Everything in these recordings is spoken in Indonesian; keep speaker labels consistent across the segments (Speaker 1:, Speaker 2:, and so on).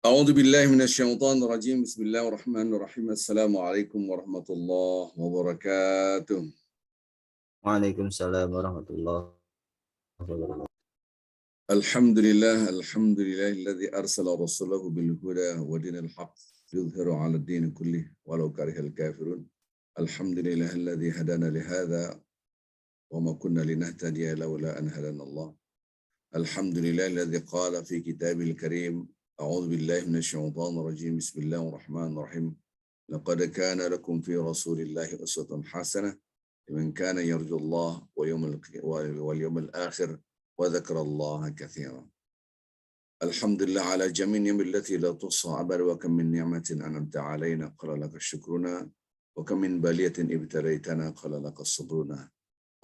Speaker 1: أعوذ بالله من الشيطان الرجيم. بسم الله الرحمن الرحيم. السلام عليكم ورحمة الله وبركاته.
Speaker 2: Waalaikumsalam warahmatullahi wabarakatuh.
Speaker 1: الحمد لله الذي أرسل رسوله بالهدى ودين الحق يظهر على الدين كله ولو كره الكافرون. الحمد لله الذي هدانا لهذا وما كنا لنهتدي لولا أن هدانا الله. الحمد لله الذي قال في كتابه الكريم: أعوذ بالله من الشيطان الرجيم. بسم الله الرحمن الرحيم. لقد كان لكم في رسول الله أسوة حسنة لمن كان يرجو الله واليوم الآخر وذكر الله كثيرا. الحمد لله على جميع النعم التي لا تحصى أبدا، وكم من نعمة أنعمت علينا قال لك شكرنا، وكم من بلية ابتليتنا قال لك صبرنا.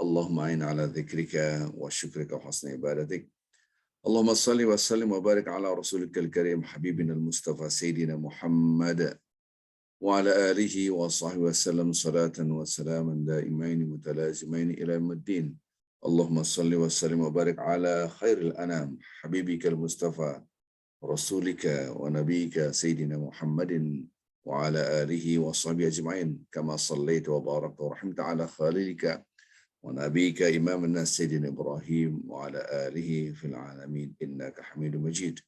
Speaker 1: اللهم أعنا على ذكرك وشكرك وحسن عبادتك. اللهم صل وسلم وبارك على رسولك الكريم حبيبنا المصطفى سيدنا محمد وعلى آله وصحبه وسلم صلاة وسلاما دائمين متلازمين إلى يوم الدين. اللهم صل وسلم وبارك على خير الأنام حبيبك المصطفى رسولك ونبيك سيدنا محمد وعلى آله وصحبه أجمعين، كما صليت وباركت ورحمت على خليلك ونبيك إمام الناس سيدنا إبراهيم وعلى آله في العالمين إنك حميد مجيد.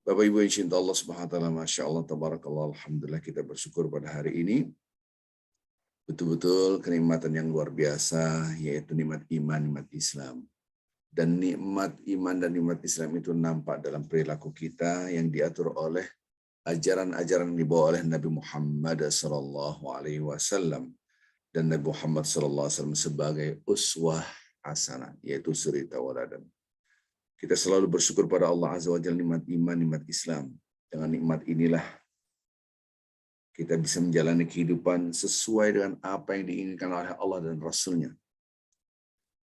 Speaker 1: Bapak Ibu yang cinta Allah Subhanahu wa taala, Masya Allah, tabarakallah, alhamdulillah, kita bersyukur pada hari ini. Betul-betul kenikmatan yang luar biasa, yaitu nikmat iman, nikmat Islam. Dan nikmat iman dan nikmat Islam itu nampak dalam perilaku kita yang diatur oleh ajaran-ajaran yang dibawa oleh Nabi Muhammad SAW. Dan Nabi Muhammad SAW sebagai uswah hasanah, yaitu suri tauladan. Kita selalu bersyukur pada Allah Azza wa Jalla nikmat iman, nikmat Islam. Dengan nikmat inilah kita bisa menjalani kehidupan sesuai dengan apa yang diinginkan oleh Allah dan Rasul-Nya.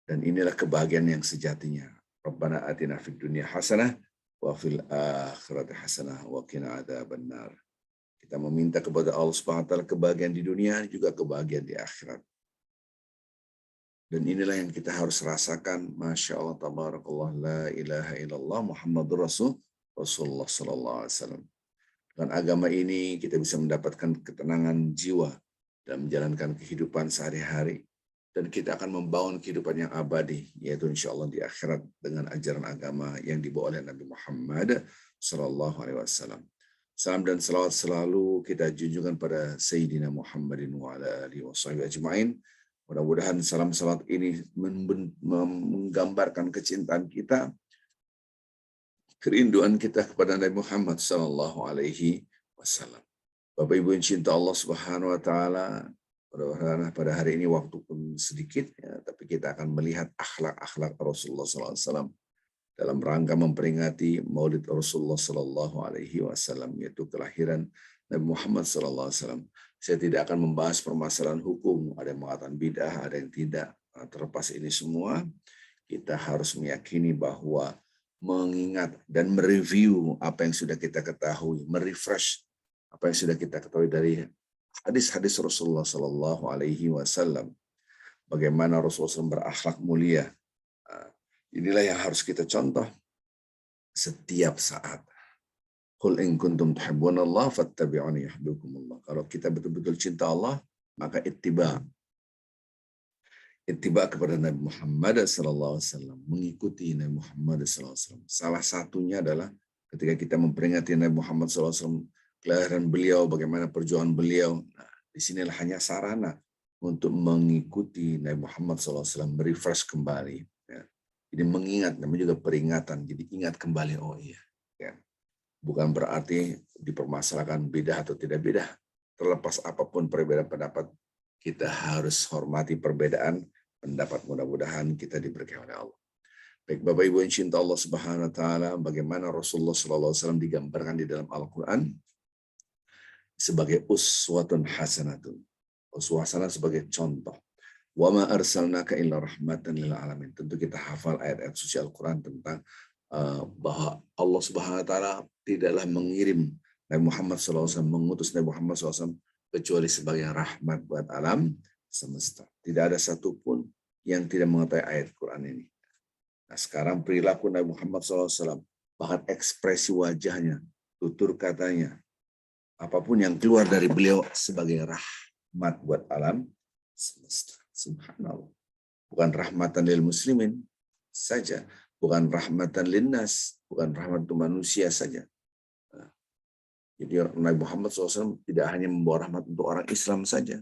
Speaker 1: Dan inilah kebahagiaan yang sejatinya. Rabbana atina fid dunya hasanah wa fil akhirati hasanah wa qina adzabannar. Kita meminta kepada Allah Subhanahu wa taala kebahagiaan di dunia, juga kebahagiaan di akhirat. Dan inilah yang kita harus rasakan. Masya Allah, tabarakallah, la ilaha illallah Muhammadur Rasulullah sallallahu alaihi wasallam. Dengan agama ini kita bisa mendapatkan ketenangan jiwa dan menjalankan kehidupan sehari-hari. Dan kita akan membangun kehidupan yang abadi, yaitu insya Allah di akhirat dengan ajaran agama yang dibawa oleh Nabi Muhammad sallallahu alaihi wasallam. Salam dan salawat selalu kita junjungkan pada Sayyidina Muhammadin wa ala alihi wa sahbihi ajma'in. Mudah-mudahan salam salawat ini menggambarkan kecintaan kita, kerinduan kita kepada Nabi Muhammad sallallahu alaihi wasallam. Bapak Ibu yang cinta Allah Subhanahu wa taala, pada hari ini waktu pun sedikit ya, tapi kita akan melihat akhlak-akhlak Rasulullah sallallahu alaihi wasallam dalam rangka memperingati Maulid Rasulullah sallallahu alaihi wasallam, yaitu kelahiran Nabi Muhammad sallallahu alaihi wasallam. Saya tidak akan membahas permasalahan hukum, ada yang mengatakan bid'ah, ada yang tidak. Terlepas ini semua, kita harus meyakini bahwa mengingat dan mereview apa yang sudah kita ketahui, merefresh apa yang sudah kita ketahui dari hadis-hadis Rasulullah sallallahu alaihi wasallam. Bagaimana Rasulullah SAW berakhlak mulia. Inilah yang harus kita contoh setiap saat. Qul in kuntum tuhibbunallah fattabi'uni yuhibbukumullah. Kalau kita betul-betul cinta Allah, maka ittiba kepada Nabi Muhammad SAW, mengikuti Nabi Muhammad SAW. Salah satunya adalah ketika kita memperingati Nabi Muhammad SAW, kelahiran beliau, bagaimana perjuangan beliau. Nah, disinilah hanya sarana untuk mengikuti Nabi Muhammad SAW, merefresh kembali. Ya. Jadi mengingat, namanya juga peringatan. Jadi ingat kembali, oh iya. Ya. Bukan berarti dipermasalahkan beda atau tidak beda. Terlepas apapun perbedaan pendapat, kita harus hormati perbedaan pendapat. Mudah-mudahan kita diberkahi oleh Allah. Baik Bapak Ibu yang cinta Allah Subhanahu wa taala, bagaimana Rasulullah sallallahu alaihi wasallam digambarkan di dalam Al-Qur'an sebagai uswatun hasanatun. Uswah hasanah sebagai contoh. Wa ma arsalnaka illa rahmatan lil alamin. Tentu kita hafal ayat-ayat suci Al-Qur'an tentang bahwa Allah Subhanahu wa taala tidaklah mengirim Nabi Muhammad SAW, mengutus Nabi Muhammad SAW kecuali sebagai rahmat buat alam semesta. Tidak ada satupun yang tidak mengetahui ayat Quran ini. Nah, sekarang perilaku Nabi Muhammad SAW, bahkan ekspresi wajahnya, tutur katanya, apapun yang keluar dari beliau sebagai rahmat buat alam semesta. Subhanallah. Bukan rahmatan lil muslimin saja, bukan rahmatan linnas, bukan rahmat untuk manusia saja. Jadi Nabi Muhammad SAW tidak hanya membawa rahmat untuk orang Islam saja.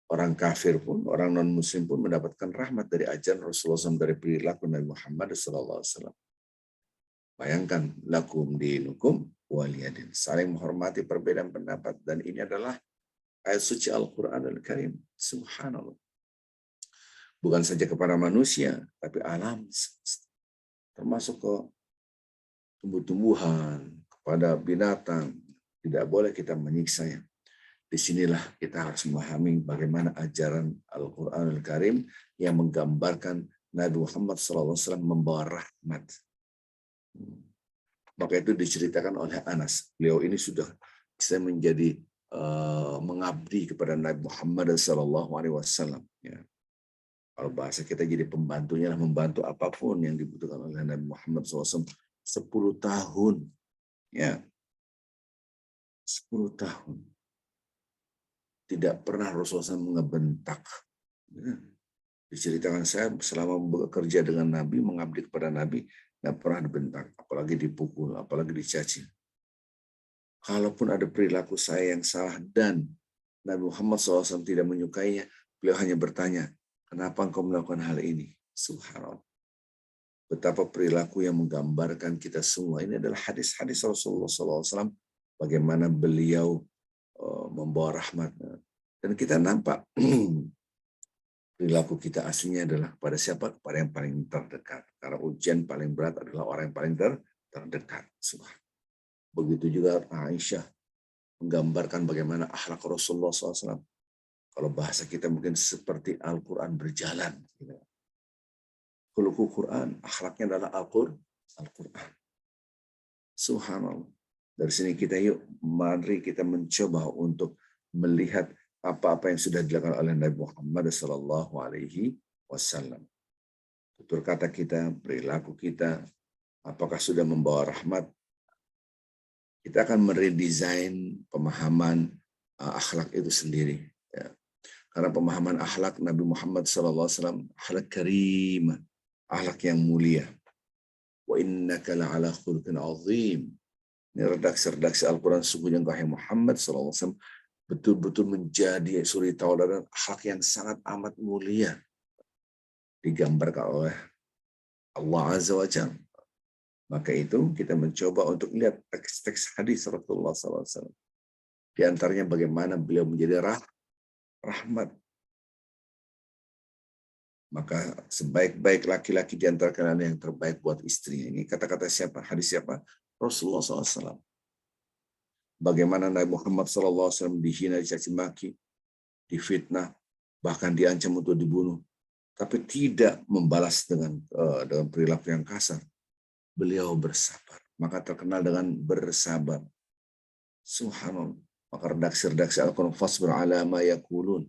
Speaker 1: Orang kafir pun, orang non-muslim pun mendapatkan rahmat dari ajaran Rasulullah SAW, dari perilaku Nabi Muhammad SAW. Bayangkan, lakum dinukum waliyadin. Saling menghormati perbedaan pendapat. Dan ini adalah ayat suci Al-Quran Al-Karim. Subhanallah. Bukan saja kepada manusia, tapi alam. Termasuk ke tumbuh-tumbuhan, kepada binatang. Tidak boleh kita menyiksanya. Disinilah kita harus memahami bagaimana ajaran Al-Quran Al-Karim yang menggambarkan Nabi Muhammad SAW membawa rahmat. Maka itu diceritakan oleh Anas. Beliau ini sudah bisa menjadi mengabdi kepada Nabi Muhammad SAW. Ya. Kalau bahasa kita jadi pembantunya lah, membantu apapun yang dibutuhkan oleh Nabi Muhammad SAW 10 tahun. Ya. 10 tahun. Tidak pernah Rasulullah SAW mengebentak. Ya. Diceritakan saya selama bekerja dengan Nabi, mengabdi kepada Nabi, tidak pernah dibentak, apalagi dipukul, apalagi dicaci. Kalaupun ada perilaku saya yang salah dan Nabi Muhammad SAW tidak menyukainya, beliau hanya bertanya, kenapa engkau melakukan hal ini? Subhanallah. Betapa perilaku yang menggambarkan kita semua. Ini adalah hadis-hadis Rasulullah SAW, bagaimana beliau membawa rahmat. Dan kita nampak perilaku kita aslinya adalah kepada siapa? Kepada yang paling terdekat. Karena ujian paling berat adalah orang yang paling terdekat. Begitu juga Aisyah menggambarkan bagaimana akhlak Rasulullah SAW. Kalau bahasa kita mungkin seperti Al-Quran berjalan. Khuluqul Quran, akhlaknya adalah Al-Quran. Subhanallah. Dari sini kita mari kita mencoba untuk melihat apa-apa yang sudah dilakukan oleh Nabi Muhammad SAW. Tutur kata kita, perilaku kita, apakah sudah membawa rahmat? Kita akan meredesain pemahaman akhlak itu sendiri. Ya. Karena pemahaman akhlak Nabi Muhammad SAW, akhlak karim, akhlak yang mulia. Wa innaka la'ala khuluqin azim. Ini redaksi Al-Quran sungguhnya wahai Muhammad SAW betul-betul menjadi suri tauladan akhlak yang sangat amat mulia. Digambarkan oleh Allah Azza wa Jalla. Maka itu kita mencoba untuk lihat teks-teks hadis Rasulullah SAW. Di antaranya bagaimana beliau menjadi rahmat. Maka sebaik-baik laki-laki di antara kalian yang terbaik buat istrinya. Ini kata-kata siapa? Hadis siapa? Rasulullah SAW. Bagaimana Nabi Muhammad SAW dihina, dicaci maki, difitnah, bahkan diancam untuk dibunuh. Tapi tidak membalas dengan perilaku yang kasar. Beliau bersabar. Maka terkenal dengan bersabar. Subhanallah. Maka redaksi Al-Quran, fasbir ala ma yakulun.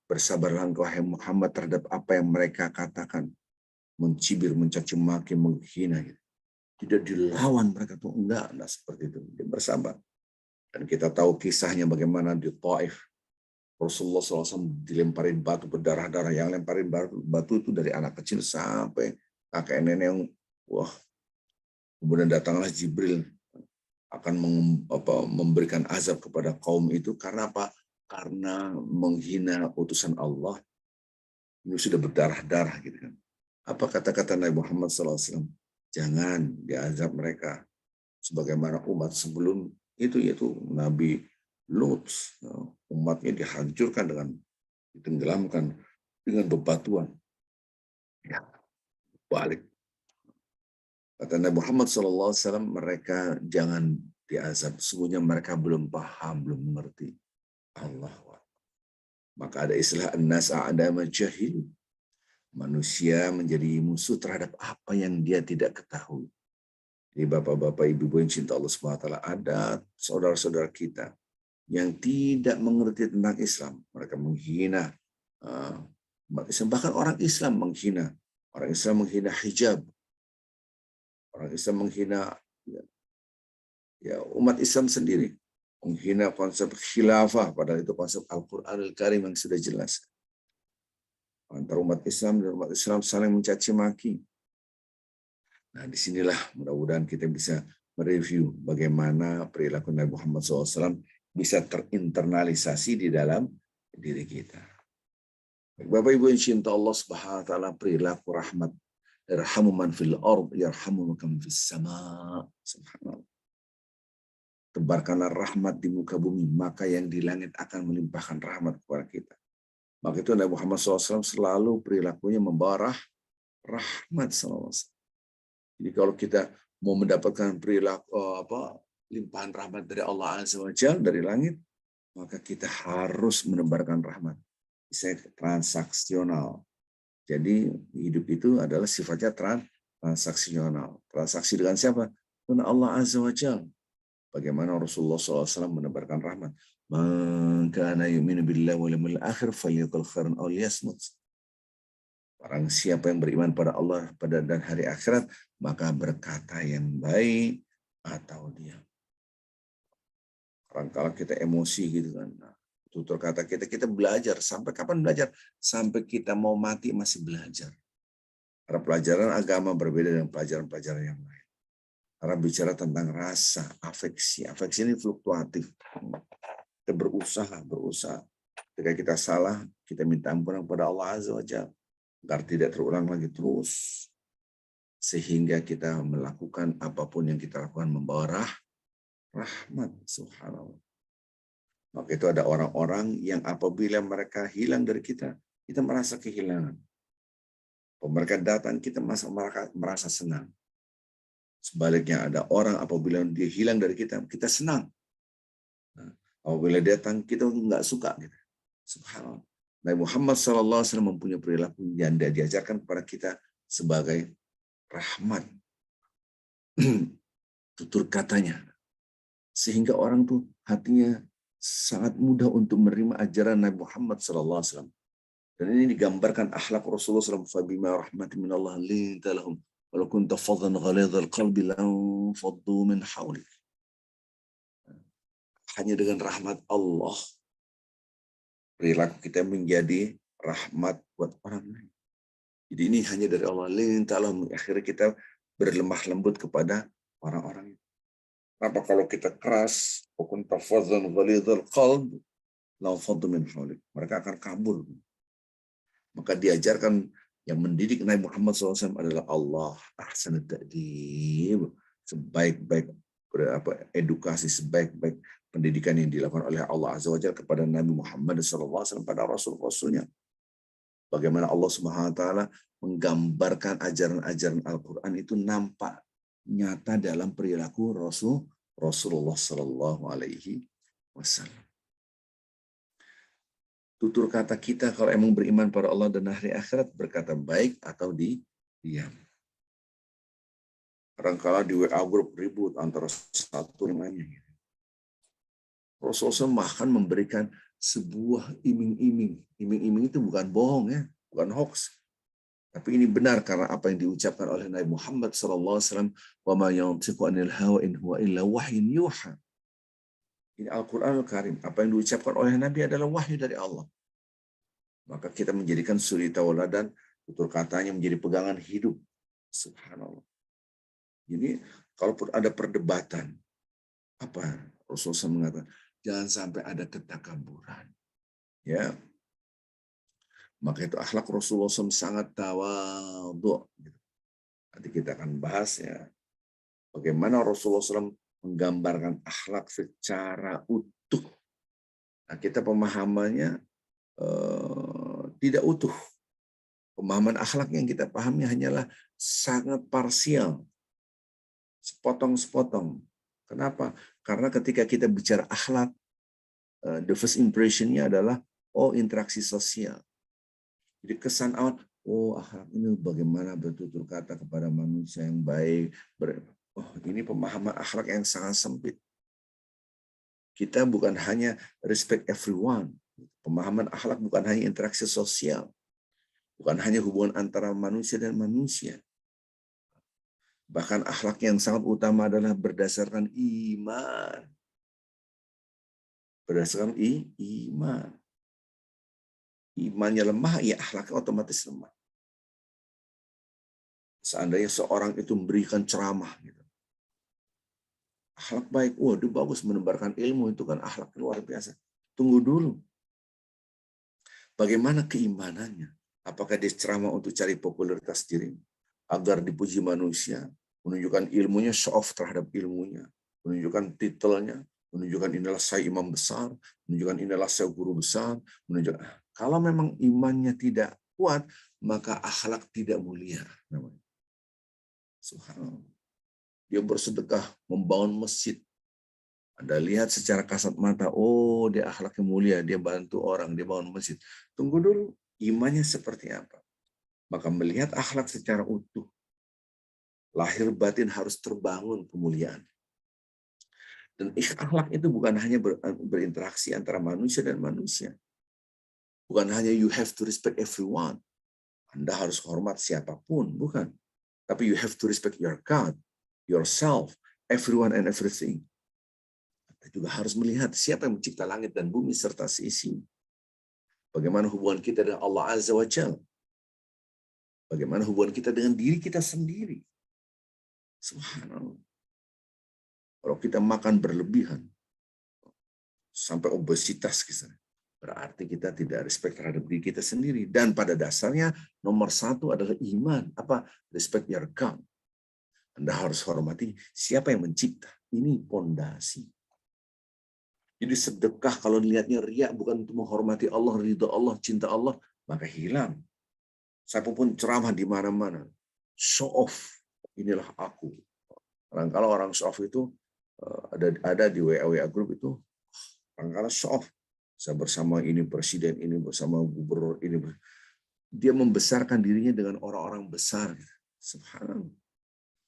Speaker 1: Bersabarlah engkau wahai Muhammad terhadap apa yang mereka katakan. Mencibir, mencaci maki, menghina. Tidak dilawan mereka tuh. Enggak seperti itu. Dia bersabar. Dan kita tahu kisahnya bagaimana di Taif. Rasulullah SAW dilemparin batu berdarah-darah. Yang lemparin batu itu dari anak kecil sampai kakek nenek yang wah. Kemudian datanglah Jibril akan memberikan azab kepada kaum itu. Karena apa? Karena menghina utusan Allah. Ini sudah berdarah-darah gitu kan. Apa kata-kata Nabi Muhammad SAW? Jangan diazab mereka. Sebagaimana umat sebelum itu yaitu Nabi Lut, umatnya dihancurkan dengan ditenggelamkan dengan bebatuan. Ya, balik. Kata Nabi Muhammad SAW, mereka jangan diazab. Sesungguhnya mereka belum paham, belum mengerti. Allah. Maka ada istilah an-nas a'dama jahil. Manusia menjadi musuh terhadap apa yang dia tidak ketahui. Jadi bapak-bapak, ibu-ibu yang cinta Allah SWT, ada saudara-saudara kita yang tidak mengerti tentang Islam. Mereka menghina umat Islam. Bahkan orang Islam menghina. Orang Islam menghina hijab. Orang Islam menghina Ya, umat Islam sendiri menghina konsep khilafah, padahal itu konsep Al-Quranul Karim yang sudah jelas. Antara umat Islam dan umat Islam saling mencaci maki. Nah, disinilah mudah-mudahan kita bisa mereview bagaimana perilaku Nabi Muhammad SAW bisa terinternalisasi di dalam diri kita. Bapak Ibu yang cinta Allah Subhanahu wa taala, perilaku rahmat. Irhamu man fil ard yarhamu man fis sama. Subhanallah. Tebarkanlah rahmat di muka bumi, maka yang di langit akan melimpahkan rahmat kepada kita. Maka itu Nabi Muhammad SAW selalu perilakunya membawa rahmat SAW. Jadi kalau kita mau mendapatkan perilaku limpahan rahmat dari Allah Azza wa Jalla dari langit, maka kita harus menebarkan rahmat. Bisa transaksional. Jadi hidup itu adalah sifatnya transaksional. Transaksi dengan siapa? Dengan Allah Azza wa Jalla. Bagaimana Rasulullah SAW menebarkan rahmat. Man kana yu'minu billahi wal yawmil akhir falyaqul khairan aw liyasmut. Barang siapa yang beriman pada Allah dan hari akhirat, maka berkata yang baik atau diam. Kadang-kadang kita emosi gitu kan. Tutur kata kita belajar. Sampai kapan belajar? Sampai kita mau mati masih belajar. Karena pelajaran agama berbeda dengan pelajaran-pelajaran yang lain. Karena bicara tentang rasa, afeksi. Afeksi ini fluktuatif. Kita berusaha. Ketika kita salah, kita minta ampunan kepada Allah Azza wa Jalla agar tidak terulang lagi terus. Sehingga kita melakukan apapun yang kita lakukan membawa rahmat. Subhanallah. Maka itu ada orang-orang yang apabila mereka hilang dari kita merasa kehilangan. Mereka datang, kita merasa senang. Sebaliknya ada orang apabila dia hilang dari kita senang. Nah, apabila datang, kita nggak suka. Gitu. Subhanallah. Nabi Muhammad SAW mempunyai perilaku yang diajarkan kepada kita sebagai rahmat. Tutur katanya. Sehingga orang tuh hatinya sangat mudah untuk menerima ajaran Nabi Muhammad SAW. Dan ini digambarkan akhlak Rasulullah SAW. Fabima rahmatin minallah linta lahum. Walau kunta fadhan ghalidhal qalbi lanfaddu min hawlik. Hanya dengan rahmat Allah, perilaku kita menjadi rahmat buat orang lain. Jadi ini hanya dari Allah. Linta lahum. Akhirnya kita berlemah lembut kepada orang-orang itu. Kenapa kalau kita keras, kunta fadhan ghalidhal qalbi lanfaddu min hawlik. Mereka akan kabur. Maka diajarkan yang mendidik Nabi Muhammad SAW adalah Allah. Ahsanut ta'dib. Sebaik-baik edukasi, sebaik-baik pendidikan yang dilakukan oleh Allah Azza wa Jalla kepada Nabi Muhammad SAW pada Rasul-Rasulnya. Bagaimana Allah Subhanahu wa Ta'ala menggambarkan ajaran-ajaran Al-Quran itu nampak nyata dalam perilaku Rasulullah Sallallahu Alaihi Wasallam. Tutur kata kita kalau emang beriman pada Allah dan hari akhirat berkata baik atau diam. Kadang-kala di WA grup ribut antara satu yang lainnya. Rasulullah bahkan memberikan sebuah iming-iming. Iming-iming itu bukan bohong ya, bukan hoax. Tapi ini benar karena apa yang diucapkan oleh Nabi Muhammad SAW. Wa ma yantiqu anil hawa in huwa illa wahyun yuha. Ini Al-Quranul Karim. Apa yang diucapkan oleh Nabi adalah wahyu dari Allah. Maka kita menjadikan suri tauladan, tutur katanya menjadi pegangan hidup. Subhanallah. Jadi kalaupun ada perdebatan, apa Rasulullah mengatakan, jangan sampai ada ketakaburan. Ya. Maka itu akhlak Rasulullah SAW sangat tawadhu. Nanti kita akan bahas ya, bagaimana Rasulullah SAW menggambarkan akhlak secara utuh. Nah, kita pemahamannya tidak utuh. Pemahaman akhlak yang kita pahami hanyalah sangat parsial. Sepotong-sepotong. Kenapa? Karena ketika kita bicara akhlak, the first impression-nya adalah, interaksi sosial. Jadi kesan awal, akhlak ini bagaimana bertutur kata kepada manusia yang baik. Ini pemahaman akhlak yang sangat sempit. Kita bukan hanya respect everyone. Pemahaman akhlak bukan hanya interaksi sosial. Bukan hanya hubungan antara manusia dan manusia. Bahkan akhlak yang sangat utama adalah berdasarkan iman. Berdasarkan iman. Imannya lemah, ya akhlaknya otomatis lemah. Seandainya seorang itu memberikan ceramah, gitu. Akhlak baik, waduh bagus menebarkan ilmu, itu kan akhlak luar biasa. Tunggu dulu. Bagaimana keimanannya? Apakah dia ceramah untuk cari popularitas diri? Agar dipuji manusia, menunjukkan ilmunya, show off terhadap ilmunya, menunjukkan titelnya, menunjukkan inilah saya imam besar, menunjukkan inilah saya guru besar, menunjukkan. Kalau memang imannya tidak kuat, maka akhlak tidak mulia. Namanya. Subhanallah. Dia bersedekah, membangun masjid. Anda lihat secara kasat mata, oh dia akhlaknya mulia, dia bantu orang, dia bangun masjid. Tunggu dulu, imannya seperti apa? Maka melihat akhlak secara utuh, lahir batin harus terbangun kemuliaan. Dan akhlak itu bukan hanya berinteraksi antara manusia dan manusia. Bukan hanya you have to respect everyone. Anda harus hormat siapapun, bukan. Tapi you have to respect your God, yourself, everyone and everything. Anda juga harus melihat siapa yang mencipta langit dan bumi serta seisinya. Bagaimana hubungan kita dengan Allah Azza wa Jalla. Bagaimana hubungan kita dengan diri kita sendiri. Subhanallah. Kalau kita makan berlebihan, sampai obesitas, berarti kita tidak respect terhadap diri kita sendiri. Dan pada dasarnya, nomor satu adalah iman. Apa? Respect your God. Anda harus hormati siapa yang mencipta. Ini pondasi. Jadi sedekah kalau dilihatnya riya bukan untuk menghormati Allah, ridha Allah, cinta Allah, maka hilang. Siapapun ceramah di mana-mana, show off, inilah aku. Kalau orang show off itu ada di WA group itu, kadang-kadang show off. Saya bersama ini presiden, ini bersama gubernur, ini. Dia membesarkan dirinya dengan orang-orang besar. Subhanallah.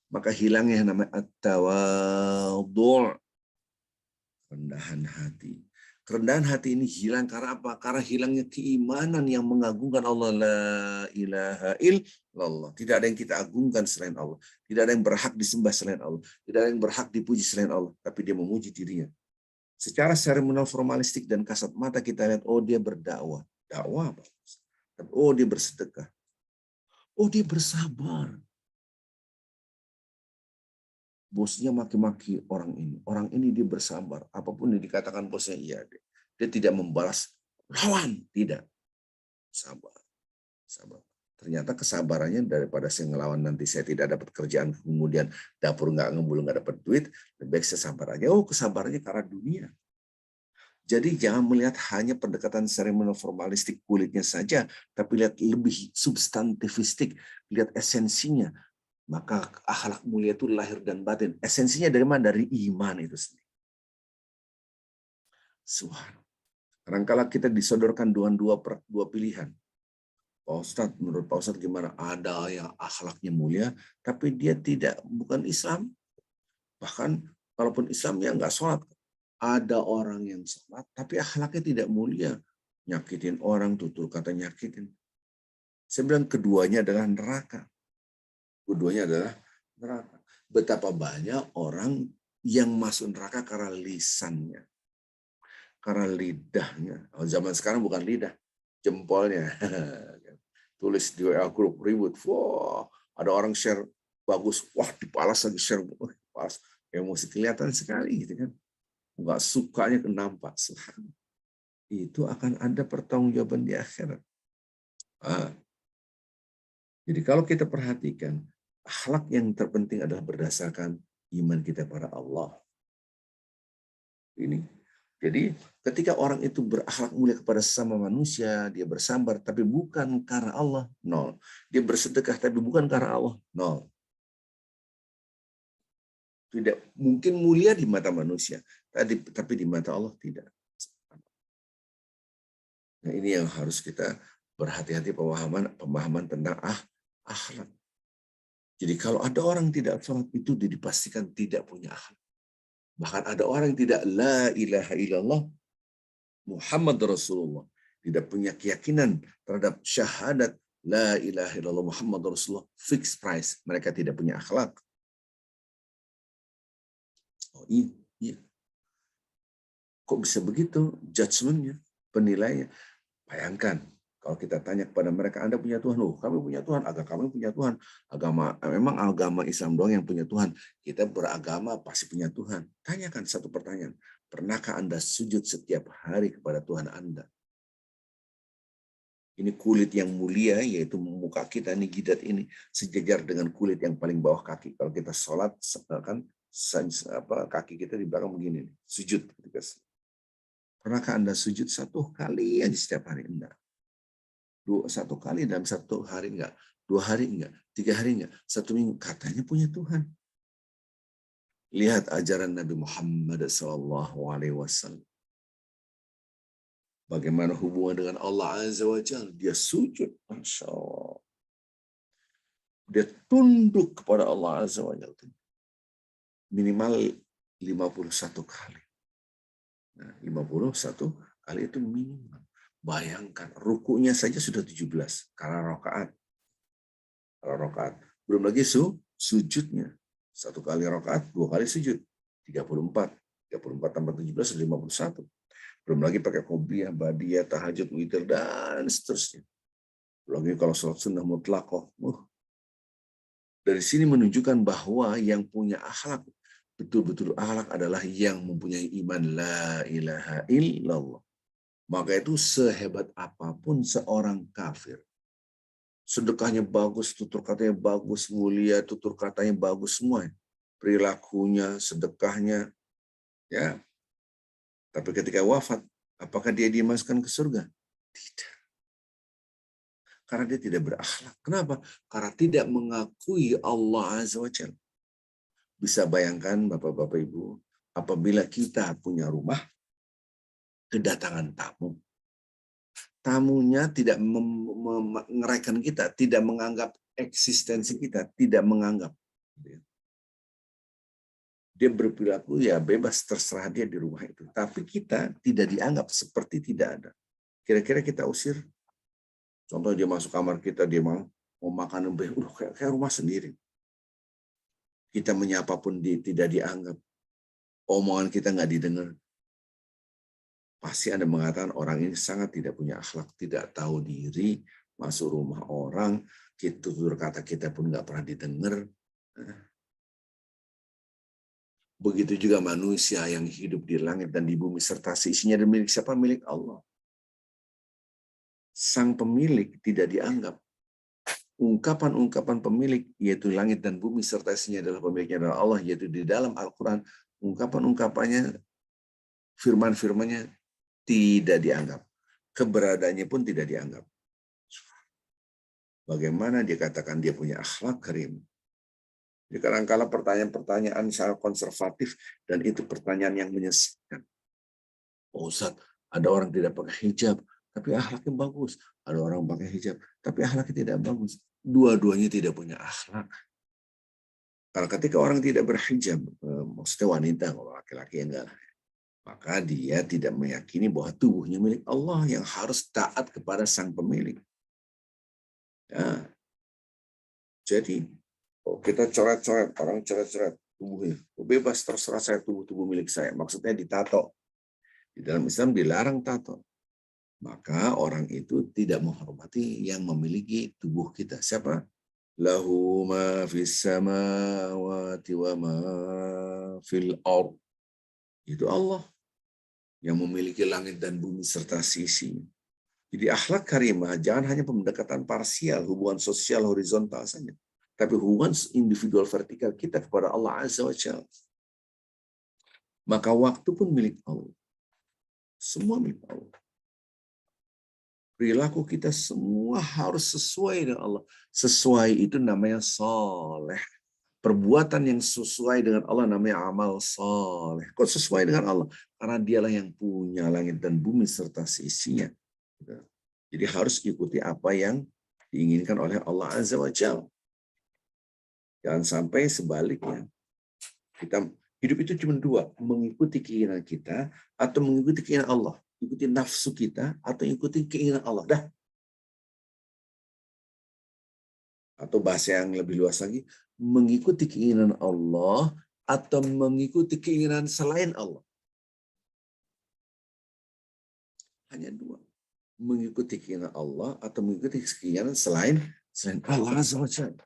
Speaker 1: Maka hilangnya yang namanya at-tawadhu', rendahan hati. Kerendahan hati ini hilang karena apa? Karena hilangnya keimanan yang mengagungkan Allah. La ilaha illallah. Tidak ada yang kita agungkan selain Allah. Tidak ada yang berhak disembah selain Allah. Tidak ada yang berhak dipuji selain Allah. Tapi dia memuji dirinya. Secara seremonial formalistik dan kasat mata kita lihat, oh dia berdakwah. Dakwah apa? Oh dia bersedekah. Oh dia bersabar. Bosnya maki-maki orang ini. Orang ini dia bersabar. Apapun yang dikatakan bosnya, iya. Dia tidak membalas lawan. Tidak. Sabar. Sabar. Ternyata kesabarannya daripada saya ngelawan nanti saya tidak dapat kerjaan, kemudian dapur nggak ngebul, nggak dapat duit, lebih baik saya sabar aja. Oh kesabarannya karena dunia. Jadi jangan melihat hanya pendekatan seremonial formalistik kulitnya saja, tapi lihat lebih substantifistik, lihat esensinya. Maka akhlak mulia itu lahir dan batin. Esensinya dari mana? Dari iman itu sendiri. Subhanallah. Kadang-kala kita disodorkan dua pilihan. Pak Ustadz, menurut Pak Ustadz gimana? Ada yang akhlaknya mulia, tapi dia bukan Islam. Bahkan kalaupun Islamnya nggak sholat. Ada orang yang sholat, tapi akhlaknya tidak mulia. Nyakitin orang, tutur kata nyakitin. Saya bilang keduanya adalah neraka. Keduanya adalah neraka. Betapa banyak orang yang masuk neraka karena lisannya, karena lidahnya. Zaman sekarang bukan lidah, jempolnya. Tulis di WA grup ribut. Wah, ada orang share bagus. Wah, dibalas lagi share. Pas emosi kelihatan sekali gitu kan. Enggak sukanya nampak. Itu akan ada pertanggungjawaban di akhirat. Jadi kalau kita perhatikan, akhlak yang terpenting adalah berdasarkan iman kita pada Allah. Ini. Jadi ketika orang itu berakhlak mulia kepada sesama manusia, dia bersabar tapi bukan karena Allah, nol. Dia bersedekah tapi bukan karena Allah, nol. Tidak mungkin mulia di mata manusia, tapi di mata Allah tidak. Nah, ini yang harus kita berhati-hati pemahaman tentang akhlak. Jadi kalau ada orang tidak sholat itu dipastikan tidak punya akhlak. Bahkan ada orang yang tidak la ilaha illallah Muhammad Rasulullah. Tidak punya keyakinan terhadap syahadat la ilaha illallah Muhammad Rasulullah. Fixed price. Mereka tidak punya akhlak. Oh iya, iya. Kok bisa begitu judgment-nya, penilaiannya? Bayangkan kalau kita tanya kepada mereka, Anda punya Tuhan? Oh, kami punya Tuhan. Agak kami punya Tuhan. Memang agama Islam doang yang punya Tuhan. Kita beragama pasti punya Tuhan. Tanyakan satu pertanyaan. Pernahkah Anda sujud setiap hari kepada Tuhan Anda? Ini kulit yang mulia, yaitu muka kita, ini jidat ini, sejajar dengan kulit yang paling bawah kaki. Kalau kita sholat, kan kaki kita di belakang begini, sujud. Pernahkah Anda sujud satu kali aja setiap hari? Enggak. Satu kali dalam satu hari enggak. 2 hari enggak. 3 hari enggak. 1 minggu. Katanya punya Tuhan. Lihat ajaran Nabi Muhammad SAW. Bagaimana hubungan dengan Allah Azza wa Jalla. Dia sujud. Masya Allah. Dia tunduk kepada Allah Azza wa Jalla. Minimal 51 kali. Nah, 51 kali itu minimal. Bayangkan, rukunya saja sudah 17. Karena rakaat. Belum lagi sujudnya. 1 kali rakaat, 2 kali sujud. 34. 34 tambah 17, 51. Belum lagi pakai qobliyah, badiah, tahajud, witir, dan seterusnya. Belum lagi kalau sholat sunnah mutlaqah. Dari sini menunjukkan bahwa yang punya akhlak, betul-betul akhlak adalah yang mempunyai iman la ilaha illallah. Maka itu sehebat apapun seorang kafir. Sedekahnya bagus, tutur katanya bagus, mulia, tutur katanya bagus semua. Perilakunya, sedekahnya, ya. Tapi ketika wafat, apakah dia dimasukkan ke surga? Tidak. Karena dia tidak berakhlak. Kenapa? Karena tidak mengakui Allah Azza wa Jalla. Bisa bayangkan Bapak-Bapak Ibu, apabila kita punya rumah, kedatangan tamu. Tamunya tidak mengeraikan kita, tidak menganggap eksistensi kita, tidak menganggap. Dia berperilaku ya bebas, terserah dia di rumah itu. Tapi kita tidak dianggap seperti tidak ada. Kira-kira kita usir. Contoh dia masuk kamar kita, dia mau makan kayak rumah sendiri. Kita menyapa pun tidak dianggap. Omongan kita nggak didengar. Pasti Anda mengatakan orang ini sangat tidak punya akhlak, tidak tahu diri, masuk rumah orang, tutur kata kita pun nggak pernah didengar. Begitu juga manusia yang hidup di langit dan di bumi serta seisinya dan milik siapa? Milik Allah. Sang pemilik tidak dianggap. Ungkapan-ungkapan pemilik, yaitu langit dan bumi serta isinya adalah pemiliknya adalah Allah, yaitu di dalam Al-Quran, ungkapan-ungkapannya, firman-firmannya tidak dianggap. Keberadaannya pun tidak dianggap. Bagaimana dia katakan dia punya akhlak karim? Jadi kadang-kala pertanyaan-pertanyaan secara konservatif dan itu pertanyaan yang menyesatkan. Oh Ustaz, ada orang tidak pakai hijab, tapi akhlaknya bagus. Ada orang pakai hijab, tapi akhlaknya tidak bagus. Dua-duanya tidak punya akhlak. Karena ketika orang tidak berhijab, maksudnya wanita, kalau laki-laki enggak, maka dia tidak meyakini bahwa tubuhnya milik Allah yang harus taat kepada sang pemilik. Ya. Jadi kita coret-coret, orang coret-coret tubuhnya. Bebas, terserah saya, tubuh milik saya. Maksudnya ditato. Di dalam Islam dilarang tato. Maka orang itu tidak menghormati yang memiliki tubuh kita. Siapa? Lahu ma fis samawati wa ma fil ardh. Itu Allah yang memiliki langit dan bumi serta sisinya. Jadi akhlak karimah jangan hanya pendekatan parsial, hubungan sosial horizontal saja. Tapi hubungan individual vertikal kita kepada Allah Azza wa Jalla. Maka waktu pun milik Allah. Semua milik Allah. Perilaku kita semua harus sesuai dengan Allah. Sesuai itu namanya soleh. Perbuatan yang sesuai dengan Allah namanya amal soleh. Kok sesuai dengan Allah? Karena dialah yang punya langit dan bumi serta seisinya. Jadi harus ikuti apa yang diinginkan oleh Allah Azza wa Jalla. Jangan sampai sebaliknya. Kita hidup itu cuma dua, mengikuti keinginan kita atau mengikuti keinginan Allah. Ikuti nafsu kita atau ikuti keinginan Allah. Dah. Atau bahasa yang lebih luas lagi, mengikuti keinginan Allah atau mengikuti keinginan selain Allah. Hanya dua. Mengikuti keinginan Allah atau mengikuti keinginan selain Allah Azza wa Jalla.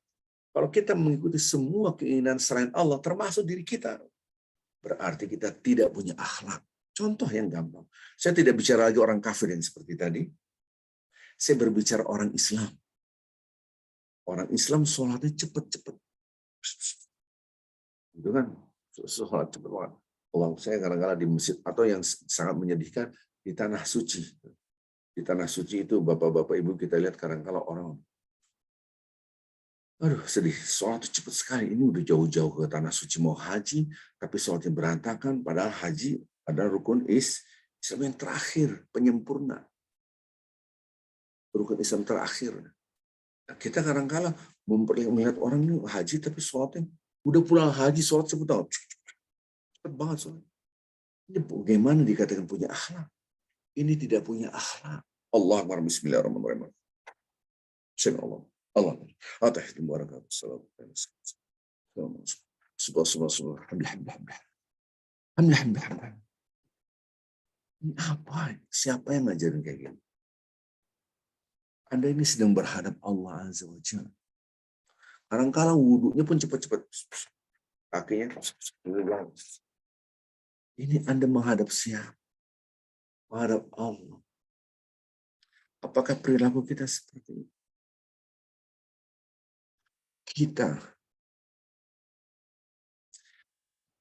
Speaker 1: Kalau kita mengikuti semua keinginan selain Allah, termasuk diri kita, berarti kita tidak punya akhlak. Contoh yang gampang. Saya tidak bicara lagi orang kafir yang seperti tadi. Saya berbicara orang Islam. Orang Islam sholatnya cepat-cepat. Itu kan, sholat cepat banget. Allah, saya kadang-kadang di masjid, atau yang sangat menyedihkan, di tanah suci. Di tanah suci itu, bapak-bapak, ibu, kita lihat kadang-kadang orang, aduh sedih, sholat itu cepat sekali. Ini udah jauh-jauh ke tanah suci mau haji, tapi sholatnya berantakan, padahal haji adalah rukun Islam yang terakhir, penyempurna. Rukun Islam terakhir. Nah, kita kadang-kadang melihat orang ini haji, tapi sholatnya, udah pulang haji, sholat cepat banget sholat. Ini bagaimana dikatakan punya akhlak? Ini tidak punya akhlak. Allah Akbar, bismillahirrahmanirrahim. Bismillah. Allah. Atahidum wabarakatuh. Subhanallah. Alhamdulillah. Ini apa? Siapa yang ngajarin kayak gini? Anda ini sedang berhadap Allah Azza wa Jalla. Kadang-kadang wudhunya pun cepat-cepat. Kakinya. Ini Anda menghadap siapa? Menghadap Allah. Apakah perilaku kita seperti itu? Kita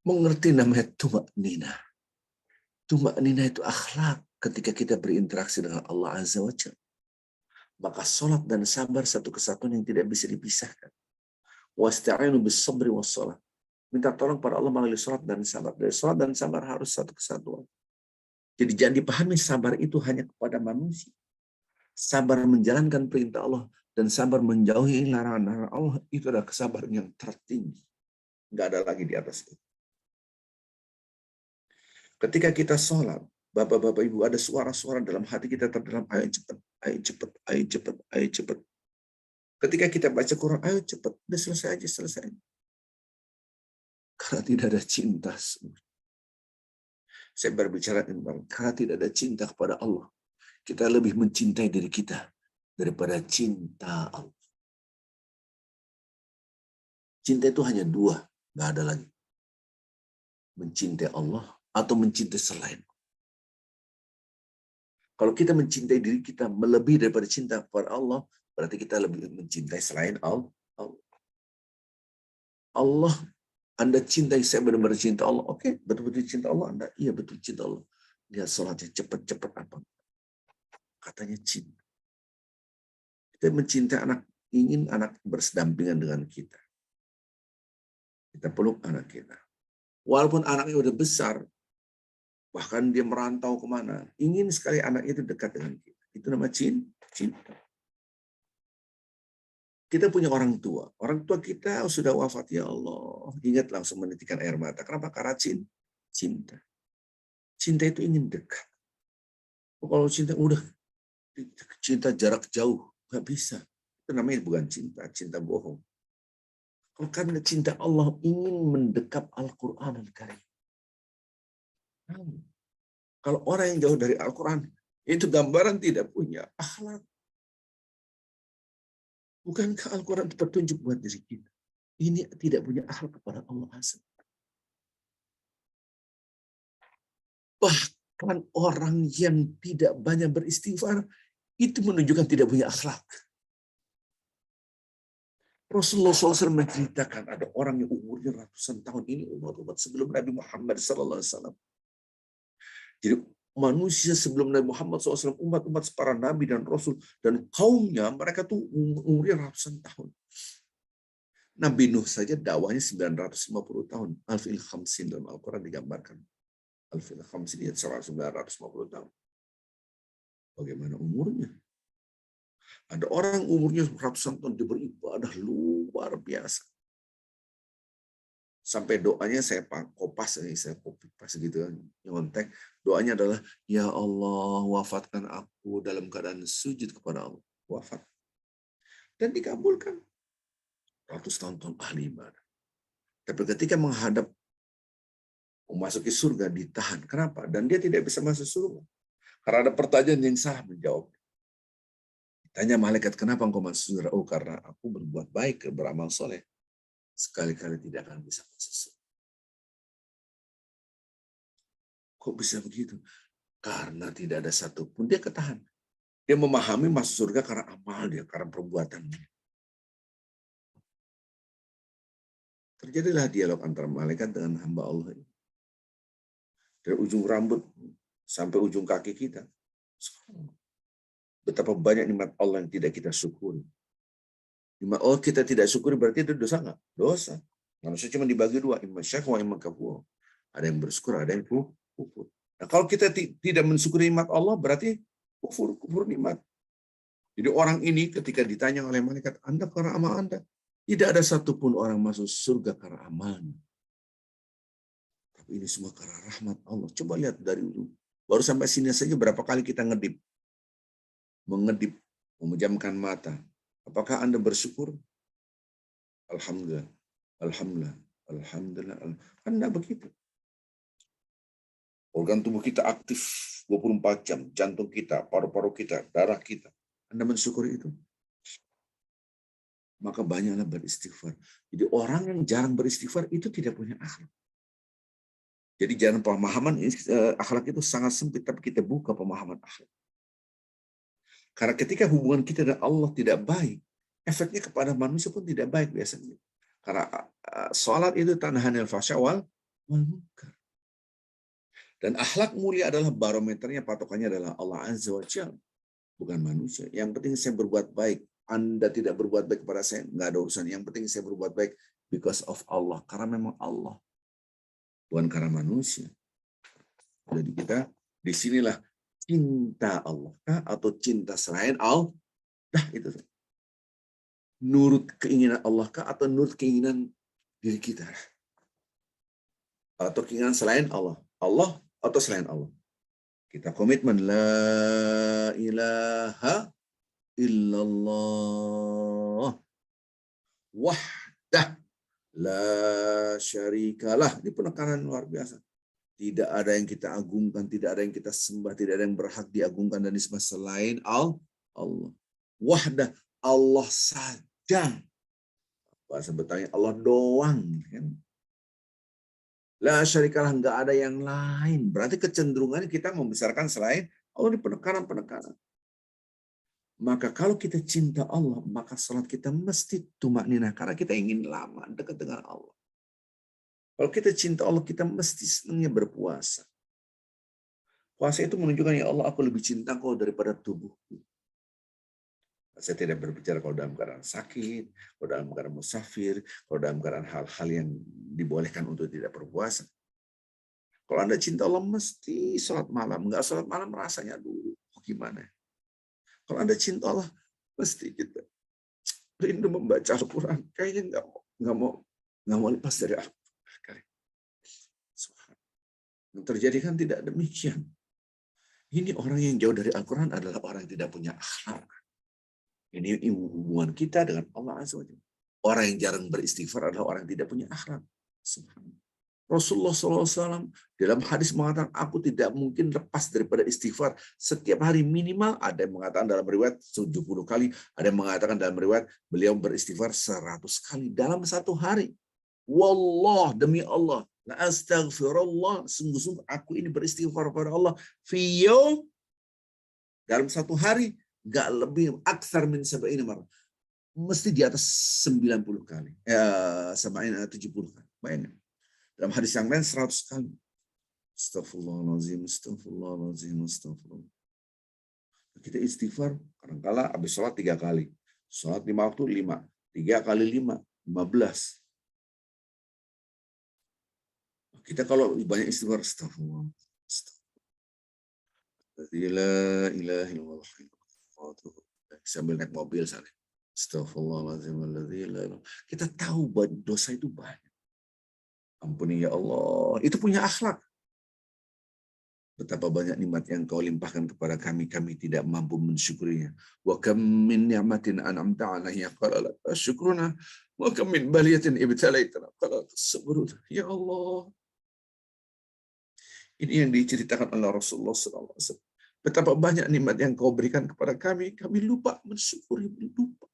Speaker 1: mengerti namanya tumak-ninah. Tumak-ninah itu akhlak ketika kita berinteraksi dengan Allah Azza wa Jalla. Maka sholat dan sabar satu kesatuan yang tidak bisa dipisahkan. Wasta'inu bis-sabri was-shalah. Minta tolong pada Allah melalui sholat dan sabar. Dari sholat dan sabar harus satu kesatuan. Jadi jangan dipahami sabar itu hanya kepada manusia. Sabar menjalankan perintah Allah dan sabar menjauhi larangan Allah, itu adalah kesabaran yang tertinggi. Nggak ada lagi di atas itu. Ketika kita sholat, Bapak-bapak Ibu, ada suara-suara dalam hati kita terdalam, ayo cepat, ayo cepat, ayo cepat, ayo cepat. Ketika kita baca Quran, ayo cepat, udah selesai aja, selesai. Karena tidak ada cinta. Saya berbicara tentang karena tidak ada cinta kepada Allah. Kita lebih mencintai diri kita daripada cinta Allah. Cinta itu hanya dua, nggak ada lagi. Mencintai Allah atau mencintai selain. Kalau kita mencintai diri kita melebihi daripada cinta kepada Allah, berarti kita lebih mencintai selain Allah. Allah, Anda cintai, saya benar-benar cinta Allah. Oke, betul-betul cinta Allah Anda. Iya, betul cinta Allah. Lihat sholatnya cepat-cepat apa. Katanya cinta. Kita mencintai anak, ingin anak bersedampingan dengan kita. Kita peluk anak kita. Walaupun anaknya udah besar, bahkan dia merantau kemana, ingin sekali anak itu dekat dengan kita. Itu nama cinta. Kita punya orang tua. Orang tua kita sudah wafat, ya Allah. Ingat langsung menitikkan air mata. Kenapa? Karena cinta. Cinta itu ingin dekat. Kalau cinta udah, cinta jarak jauh, nggak bisa. Itu namanya bukan cinta, cinta bohong. Karena cinta Allah ingin mendekap Al-Quran Al-Karim. Kalau orang yang jauh dari Al-Quran, itu gambaran tidak punya akhlak. Bukankah Al-Quran itu petunjuk buat diri kita? Ini tidak punya akhlak kepada Allah Azza. Bahkan orang yang tidak banyak beristighfar, itu menunjukkan tidak punya akhlak. Rasulullah SAW menceritakan ada orang yang umurnya ratusan tahun, ini umat-umat sebelum Nabi Muhammad SAW. Jadi manusia sebelum Nabi Muhammad SAW, umat-umat para nabi dan rasul dan kaumnya, mereka tuh umurnya ratusan tahun. Nabi Nuh saja dakwahnya 950 tahun. Alfil khamsin dalam Al-Quran digambarkan. Alfil khamsin itu 950 tahun. Bagaimana umurnya? Ada orang umurnya ratusan tahun, dia beribadah luar biasa. Sampai doanya saya kopas, saya copy pas gitu, nyontek. Doanya adalah, ya Allah, wafatkan aku dalam keadaan sujud kepada Allah. Wafat. Dan dikabulkan. Ratus tahun ahli ibadah. Tapi ketika menghadap memasuki surga ditahan. Kenapa? Dan dia tidak bisa masuk surga. Karena ada pertanyaan yang salah menjawab. Tanya malaikat, kenapa engkau masuk surga? Oh, karena aku berbuat baik, beramal soleh. Sekali-kali tidak akan bisa masuk surga. Kok bisa begitu? Karena tidak ada satupun dia ketahan. Dia memahami masuk surga karena amal dia, karena perbuatannya. Terjadilah dialog antara malaikat dengan hamba Allah. Dari ujung rambut sampai ujung kaki kita. Betapa banyak nikmat Allah yang tidak kita syukuri. Nikmat Allah kita tidak syukuri berarti itu dosa nggak? Dosa. Manusia cuma dibagi dua, imma syakwa, imma kafur. Ada yang bersyukur, ada yang kufur. Nah, kalau kita tidak mensyukuri nikmat Allah berarti kufur nikmat. Jadi orang ini ketika ditanya oleh malaikat, Anda karena amal Anda, tidak ada satupun orang masuk surga karena amalnya. Tapi ini semua karena rahmat Allah. Coba lihat dari dulu. Baru sampai sini saja berapa kali kita mengedip, memejamkan mata. Apakah Anda bersyukur? Alhamdulillah, alhamdulillah, alhamdulillah. Kan enggak begitu. Organ tubuh kita aktif 24 jam, jantung kita, paru-paru kita, darah kita. Anda mensyukuri itu? Maka banyaklah beristighfar. Jadi orang yang jarang beristighfar itu tidak punya akhlak. Jadi jangan pemahaman akhlak itu sangat sempit, tapi kita buka pemahaman akhlak. Karena ketika hubungan kita dengan Allah tidak baik, efeknya kepada manusia pun tidak baik biasanya. Karena salat itu tanhanil fahsya wal munkar. Dan akhlak mulia adalah barometernya, patokannya adalah Allah Azza wa Jalla, bukan manusia. Yang penting saya berbuat baik. Anda tidak berbuat baik kepada saya, nggak ada urusan. Yang penting saya berbuat baik because of Allah. Karena memang Allah. Bukan karena manusia. Jadi kita, disinilah cinta Allah atau cinta selain Allah. Nah, itu. Nurut keinginan Allah atau nurut keinginan diri kita. Atau keinginan selain Allah. Allah atau selain Allah. Kita komitmen la ilaha illallah wahdah la syarikalah. Ini penekanan luar biasa. Tidak ada yang kita agungkan, tidak ada yang kita sembah, tidak ada yang berhak diagungkan dan disembah selain Allah. Wahdah, Allah saja. Bahasa Betanya Allah doang. La syarikalah, nggak ada yang lain. Berarti kecenderungannya kita membesarkan selain Allah, di penekanan-penekanan. Maka kalau kita cinta Allah, maka salat kita mesti tumakninah karena kita ingin lama dekat dengan Allah. Kalau kita cinta Allah, kita mesti senangnya berpuasa. Puasa itu menunjukkan, ya Allah, aku lebih cinta Kau daripada tubuhku. Saya tidak berbicara kalau dalam keadaan sakit, kalau dalam keadaan musafir, kalau dalam keadaan hal-hal yang dibolehkan untuk tidak berpuasa. Kalau Anda cinta Allah, mesti sholat malam. Enggak sholat malam, rasanya dulu. Gimana? Kalau Anda cinta Allah, mesti kita rindu membaca Al-Quran. Kayaknya nggak mau lepas dari Al-Quran. Yang terjadi kan tidak demikian. Ini orang yang jauh dari Al-Quran adalah orang yang tidak punya akhlak. Ini hubungan kita dengan Allah Azza wa Jalla. Orang yang jarang beristighfar adalah orang yang tidak punya akhlak. Rasulullah SAW dalam hadis mengatakan, aku tidak mungkin lepas daripada istighfar. Setiap hari minimal, ada yang mengatakan dalam riwayat 70 kali, ada yang mengatakan dalam riwayat beliau beristighfar 100 kali dalam satu hari. Wallah, demi Allah, la astaghfirullah, sungguh-sungguh aku ini beristighfar kepada Allah fi yaum, dalam satu hari, nggak lebih aksar min sab'ina marrah, mesti di atas 90 kali, 70 kali. Bayangkan. Dalam hadis yang lain 100 kali. Astagfirullahaladzim, astagfirullahaladzim, astagfirullah. Kita istighfar, kadang-kala habis sholat 3 kali. Sholat 5 waktu 5. 3 kali 5, 15. Kita kalau banyak istighfar, astagfirullah. La ilaha illallah. Sambil naik mobil sana. Astagfirullahaladzim. Kita tahu bahwa dosa itu banyak. Ampuni ya Allah. Itu punya akhlak. Betapa banyak nikmat yang Kau limpahkan kepada kami, kami tidak mampu mensyukurinya. Wa kam min ni'matin an'amta 'alaiha qala la syukruna wa kam min baliyatin ibtalaitana qala sabruna. Ya Allah, Ini yang diceritakan oleh Rasulullah SAW. Betapa banyak nikmat yang kau berikan kepada kami lupa mensyukuri, lupa.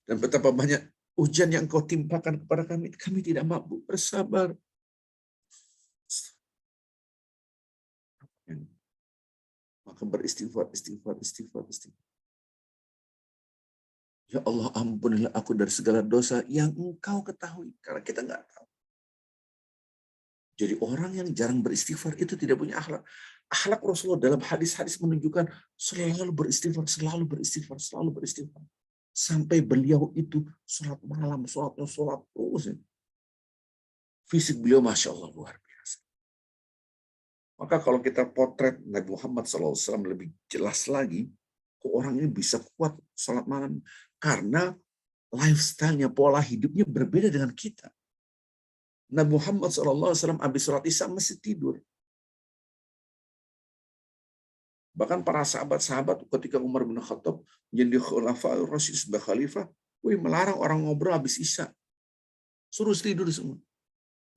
Speaker 1: Dan betapa banyak ujian yang kau timpakan kepada kami tidak mampu bersabar. Maka beristighfar. Ya Allah, ampunilah aku dari segala dosa yang engkau ketahui. Karena kita nggak tahu. Jadi orang yang jarang beristighfar itu tidak punya akhlak. Akhlak Rasulullah dalam hadis-hadis menunjukkan selalu beristighfar. Sampai beliau itu sholat malam, sholat terus. Fisik beliau Masya Allah luar biasa. Maka kalau kita potret Nabi Muhammad SAW lebih jelas lagi, orang ini bisa kuat sholat malam. Karena lifestyle-nya, pola hidupnya berbeda dengan kita. Nabi Muhammad SAW habis sholat isya mesti tidur. Bahkan para sahabat-sahabat ketika Umar bin Khattab menjadi Khulafaur Rasyid sebagai khalifah, melarang orang ngobrol habis isya. Suruh tidur semua.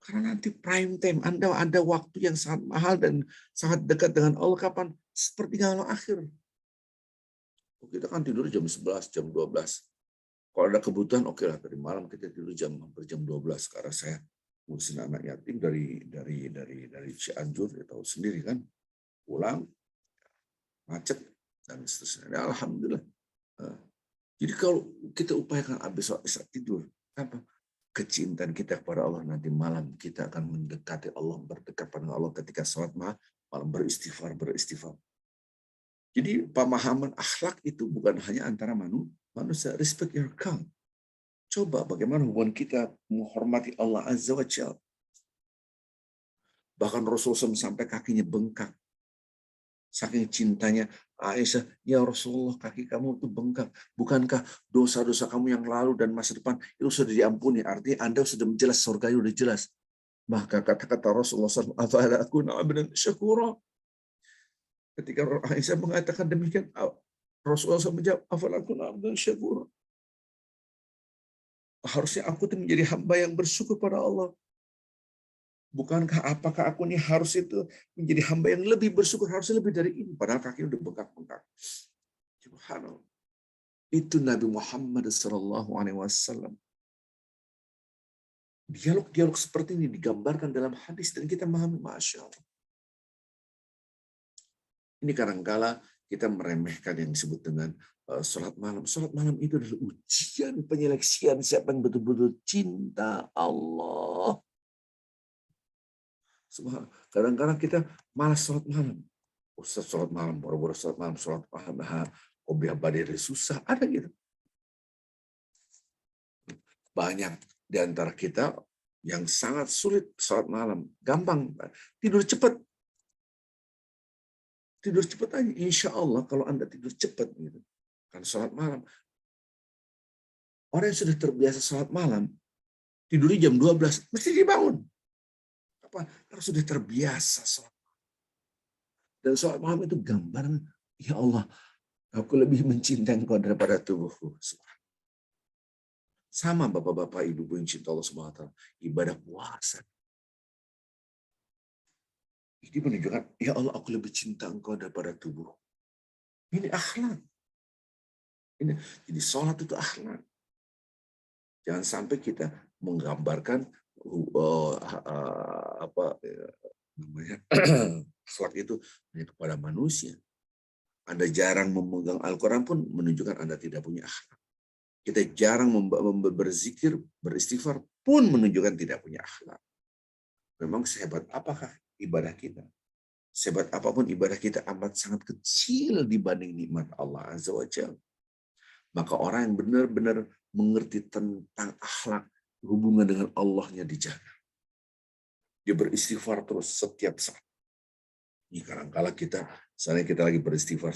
Speaker 1: Karena nanti prime time, Anda ada waktu yang sangat mahal dan sangat dekat dengan Allah. Kapan? Sepertiga akhir. Kita kan tidur jam 11, jam 12. Kalau ada kebutuhan, oke lah, dari malam kita tidur hampir jam 12. Karena saya ngurusin anak yatim dari Cianjur, ya tahu sendiri kan, pulang, macet, dan seterusnya. Alhamdulillah. Jadi kalau kita upayakan habis sholat tidur, apa? Kecintaan kita kepada Allah, nanti malam kita akan mendekati Allah, berdekat pada Allah ketika sholat malam beristighfar. Jadi pemahaman akhlak itu bukan hanya antara manusia. Respect your God. Coba bagaimana hubungan kita menghormati Allah Azza wa Jalla. Bahkan Rasulullah sampai kakinya bengkak. Saking cintanya Aisyah, ya Rasulullah, kaki kamu itu bengkak. Bukankah dosa-dosa kamu yang lalu dan masa depan itu sudah diampuni? Artinya Anda sudah menjelas, surga sudah jelas. Maka kata-kata Rasulullah SAW, ketika Aisyah mengatakan demikian, Rasulullah SAW menjawab, harusnya aku itu menjadi hamba yang bersyukur pada Allah. Bukankah apakah aku ini harus itu menjadi hamba yang lebih bersyukur, harusnya lebih dari ini, padahal kaki udah bengkak-bengkak. Subhanallah. Itu Nabi Muhammad SAW. Dialog-dialog seperti ini digambarkan dalam hadis dan kita memahami, Masya Allah. Ini kadangkala kita meremehkan yang disebut dengan sholat malam. Sholat malam itu adalah ujian penyeleksian siapa yang betul-betul cinta Allah. Kadang-kadang kita malas sholat malam. Ustaz sholat malam, boro-boro sholat malam, sholat malam, hobi abadi susah, ada gitu. Banyak di antara kita yang sangat sulit sholat malam. Gampang, tidur cepat. Tidur cepat aja, insya Allah kalau Anda tidur cepat gitu. Kan sholat malam. Orang yang sudah terbiasa sholat malam, tidurnya jam 12, mesti dibangun. Harus sudah terbiasa sholat. Dan sholat malam itu gambaran, ya Allah, aku lebih mencintai Engkau daripada tubuhku. Sama bapak-bapak, ibu-ibu yang cinta Allah SWT, ibadah puasa. Ini menunjukkan, ya Allah, aku lebih cinta Engkau daripada tubuh. Ini akhlak. Jadi sholat itu akhlak. Jangan sampai kita menggambarkan akhlak itu hanya kepada manusia. Anda jarang memegang Al-Quran pun menunjukkan Anda tidak punya akhlak. Kita jarang berzikir, beristighfar pun menunjukkan tidak punya akhlak. Memang sehebat apakah ibadah kita? Sehebat apapun ibadah kita amat sangat kecil dibanding nikmat Allah Azza wa Jalla. Maka orang yang benar-benar mengerti tentang akhlak, hubungan dengan Allahnya dijaga. Dia beristighfar terus setiap saat. Ini kadang-kala misalnya kita lagi beristighfar,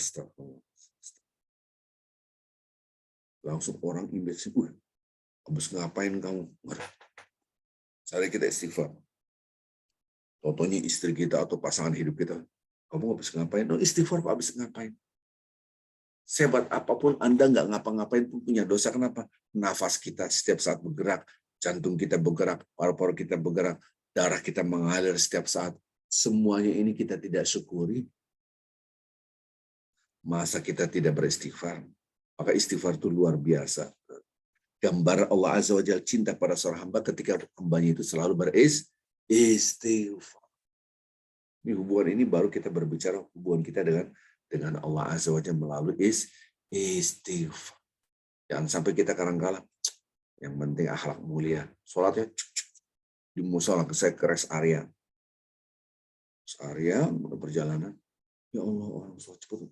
Speaker 1: langsung orang image, habis ngapain kamu? Misalnya kita istighfar. Contohnya istri kita atau pasangan hidup kita, kamu habis ngapain? No, istighfar, Pak, habis ngapain? Sehebat apapun Anda nggak ngapa-ngapain pun punya dosa. Kenapa? Nafas kita setiap saat bergerak, jantung kita bergerak, paru-paru kita bergerak, darah kita mengalir setiap saat. semuanya ini kita tidak syukuri, masa kita tidak beristighfar? Maka istighfar itu luar biasa. Gambar Allah Azza wa Jalla cinta pada seorang hamba ketika hambanya itu selalu beristighfar. Ini hubungan ini baru kita berbicara hubungan kita dengan Allah Azza wa Jalla melalui istighfar. Jangan sampai kita kadang-kala yang penting akhlak mulia. Sholatnya di musola, saya ke rest area. Rest area perjalanan. Ya Allah, orang sholat cepat.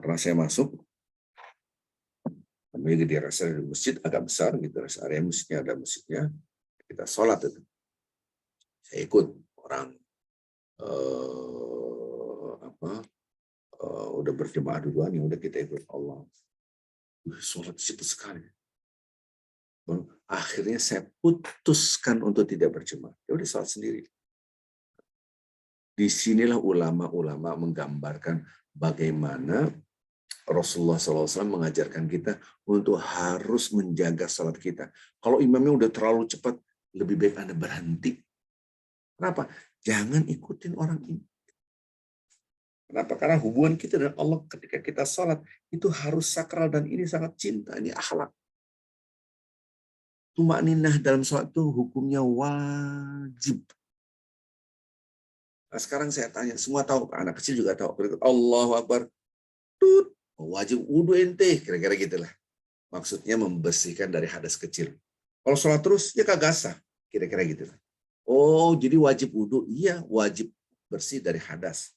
Speaker 1: Pernah saya masuk, namanya di rest area di masjid agak besar gitu, rest area masjidnya ada masjidnya. Kita sholat itu. Saya ikut orang udah berjemaah duluan, yang udah kita ikut Allah. Sholat cepat sekali. Akhirnya saya putuskan untuk tidak berjemaah. Ya udah sholat sendiri. Disinilah ulama-ulama menggambarkan bagaimana Rasulullah SAW mengajarkan kita untuk harus menjaga sholat kita. Kalau imamnya udah terlalu cepat, lebih baik Anda berhenti. Kenapa? Jangan ikutin orang ini. Kenapa? Karena hubungan kita dengan Allah ketika kita sholat itu harus sakral dan ini sangat cinta, ini akhlak. Tumakninah dalam sholat itu hukumnya wajib. Nah, sekarang saya tanya, semua tahu, anak kecil juga tahu. Allahu Akbar, wajib wudu ente, kira-kira gitulah. Maksudnya membersihkan dari hadas kecil. Kalau sholat terus, ya kagak sah, kira-kira gitulah. Oh, jadi wajib wudu, iya wajib bersih dari hadas.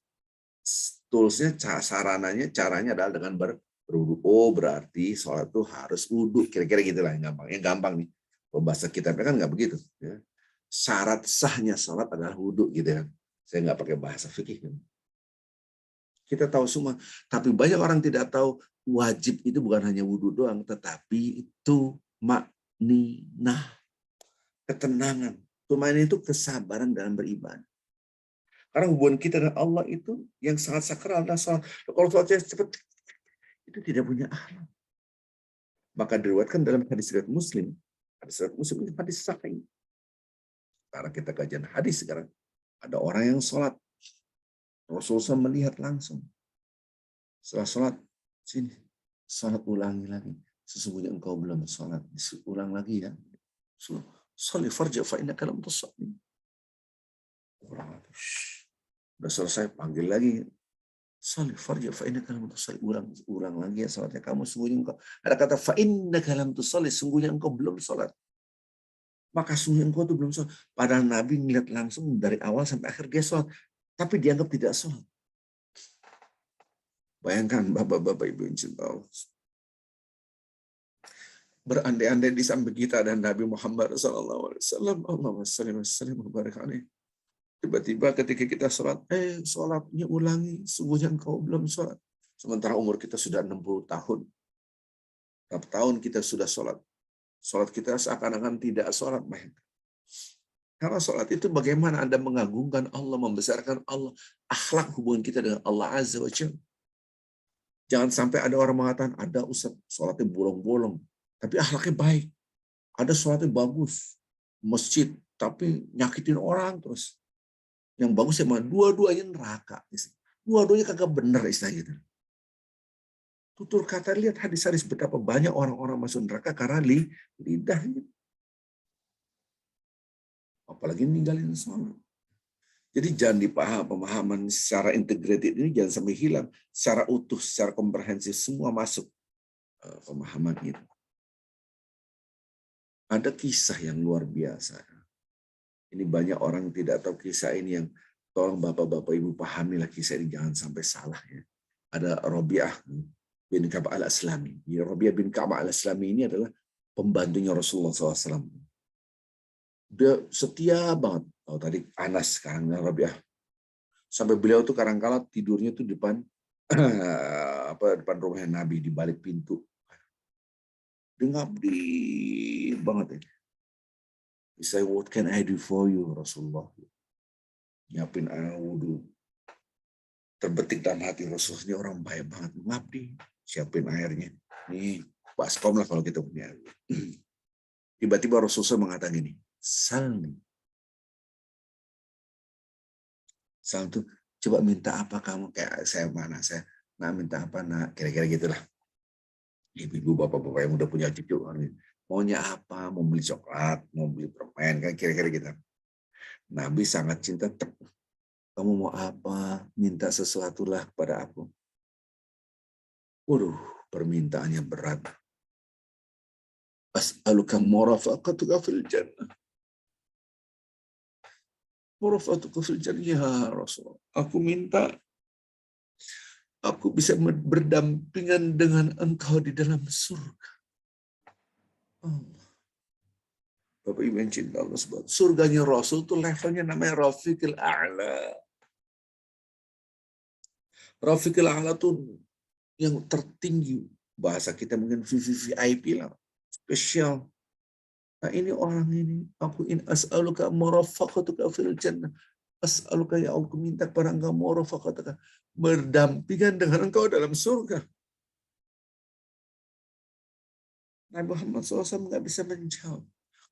Speaker 1: Toolsnya, sarananya, caranya adalah dengan berwudu. Oh, berarti sholat itu harus wudu, kira-kira gitulah yang gampang. Yang gampang nih, bahasa kitabnya kan nggak begitu. Ya. Syarat sahnya sholat adalah wudu, gitu kan. Saya nggak pakai bahasa fikih. Kita tahu semua, tapi banyak orang tidak tahu wajib itu bukan hanya wudhu doang, tetapi itu makninah, ketenangan. Tumainah itu kesabaran dalam beribadah. Karena hubungan kita dengan Allah itu yang sangat sakral adalah sholat. Kalau sholatnya cepat, itu tidak punya akhlak. Maka diriwayatkan dalam hadis riwayat Muslim. Hadis riwayat Muslim ini hadis sahih. Karena kita kajian hadis sekarang, ada orang yang sholat. Rasulullah melihat langsung. Setelah sholat, sini, sholat ulangi lagi. Sesungguhnya engkau belum sholat. Ulang lagi ya. Sholli farja fa innaka lam tusalli. Udah selesai, panggil lagi. Sholli farja fa innaka lam tusalli. Ulang lagi ya sholatnya kamu. Sungguhnya engkau. Ada kata fa innaka lam tusalli. Sungguhnya engkau belum sholat. Maka sungguhnya engkau itu belum sholat. Padahal Nabi ngeliat langsung dari awal sampai akhir dia sholat. Tapi dianggap tidak sholat. Bayangkan bapak-bapak ibu yang cinta Allah. Berandai-andai di samping kita dan Nabi Muhammad SAW. Allahumma salli wa sallim wa barik alaih. Tiba-tiba ketika kita sholat, sholatnya ulangi. Sungguhnya engkau belum sholat. Sementara umur kita sudah 60 tahun. Berapa tahun kita sudah sholat. Sholat kita seakan-akan tidak sholat. Bayangkan. Karena sholat itu bagaimana Anda mengagungkan Allah, membesarkan Allah. Akhlak hubungan kita dengan Allah Azza wa Jalla. Jangan sampai ada orang mengatakan, ada Ustaz, sholatnya bolong-bolong. Tapi akhlaknya baik. Ada sholatnya bagus. Masjid, tapi nyakitin orang terus. Yang bagus sama dua-duanya neraka. Dua-duanya kagak bener istilahnya gitu. Tutur kata, lihat hadis-hadis betapa banyak orang-orang masuk neraka karena lidahnya. Apalagi ninggalin sholat. Jadi jangan dipaham pemahaman secara integrated ini jangan sampai hilang. Secara utuh, secara komprehensif semua masuk pemahaman itu. Ada kisah yang luar biasa. Ini banyak orang tidak tahu kisah ini, yang tolong bapak-bapak ibu pahamilah kisah ini jangan sampai salah ya. Ada Rabi'ah bin Ka'ab al-Aslami. Rabi'ah bin Ka'ab al-Aslami ini adalah pembantunya Rasulullah SAW. Dia setia banget. Oh, tadi Anas sekarang Rabi'ah. Sampai beliau tuh kadang-kala tidurnya tuh depan depan rumahnya Nabi di balik pintu. Dia ngabdi banget ya. He say, what can I do for you, Rasulullah? Nyiapin air wudhu. Terbetik dalam hati Rasulullah, ini orang baik banget. Ngabdi, siapin airnya. Nih, baskom lah kalau kita punya air. Tiba-tiba Rasulullah mengatakan gini, salni. Salam tuh, coba minta apa kamu? Kayak saya minta apa nak? Kira-kira gitulah. Ibu-ibu, bapak-bapak yang udah punya cucu, maunya apa? Mau beli coklat, mau beli permen, kan kira-kira gitu. Nabi sangat cinta. Kamu mau apa? Minta sesuatu lah kepada aku. Waduh, permintaannya berat. As'aluka murafaqatuka fil jannah. Murafaqatuka fil jannah ya Rasulullah. Aku minta aku bisa berdampingan dengan engkau di dalam surga. Bapak Ibu yang cinta Allah sebut. Surganya Rasul itu levelnya namanya Rafiqil A'la. Rafiqil A'la itu yang tertinggi. Bahasa kita mungkin VIP lah. Spesial. Nah ini orang ini. Aku as'aluka murafaqatuka fil jannah. As'aluka ya Allah. Aku minta kepada engkau murafaqatuka. Berdampingan dengan engkau dalam surga. Nabi Muhammad SAW nggak bisa menjawab.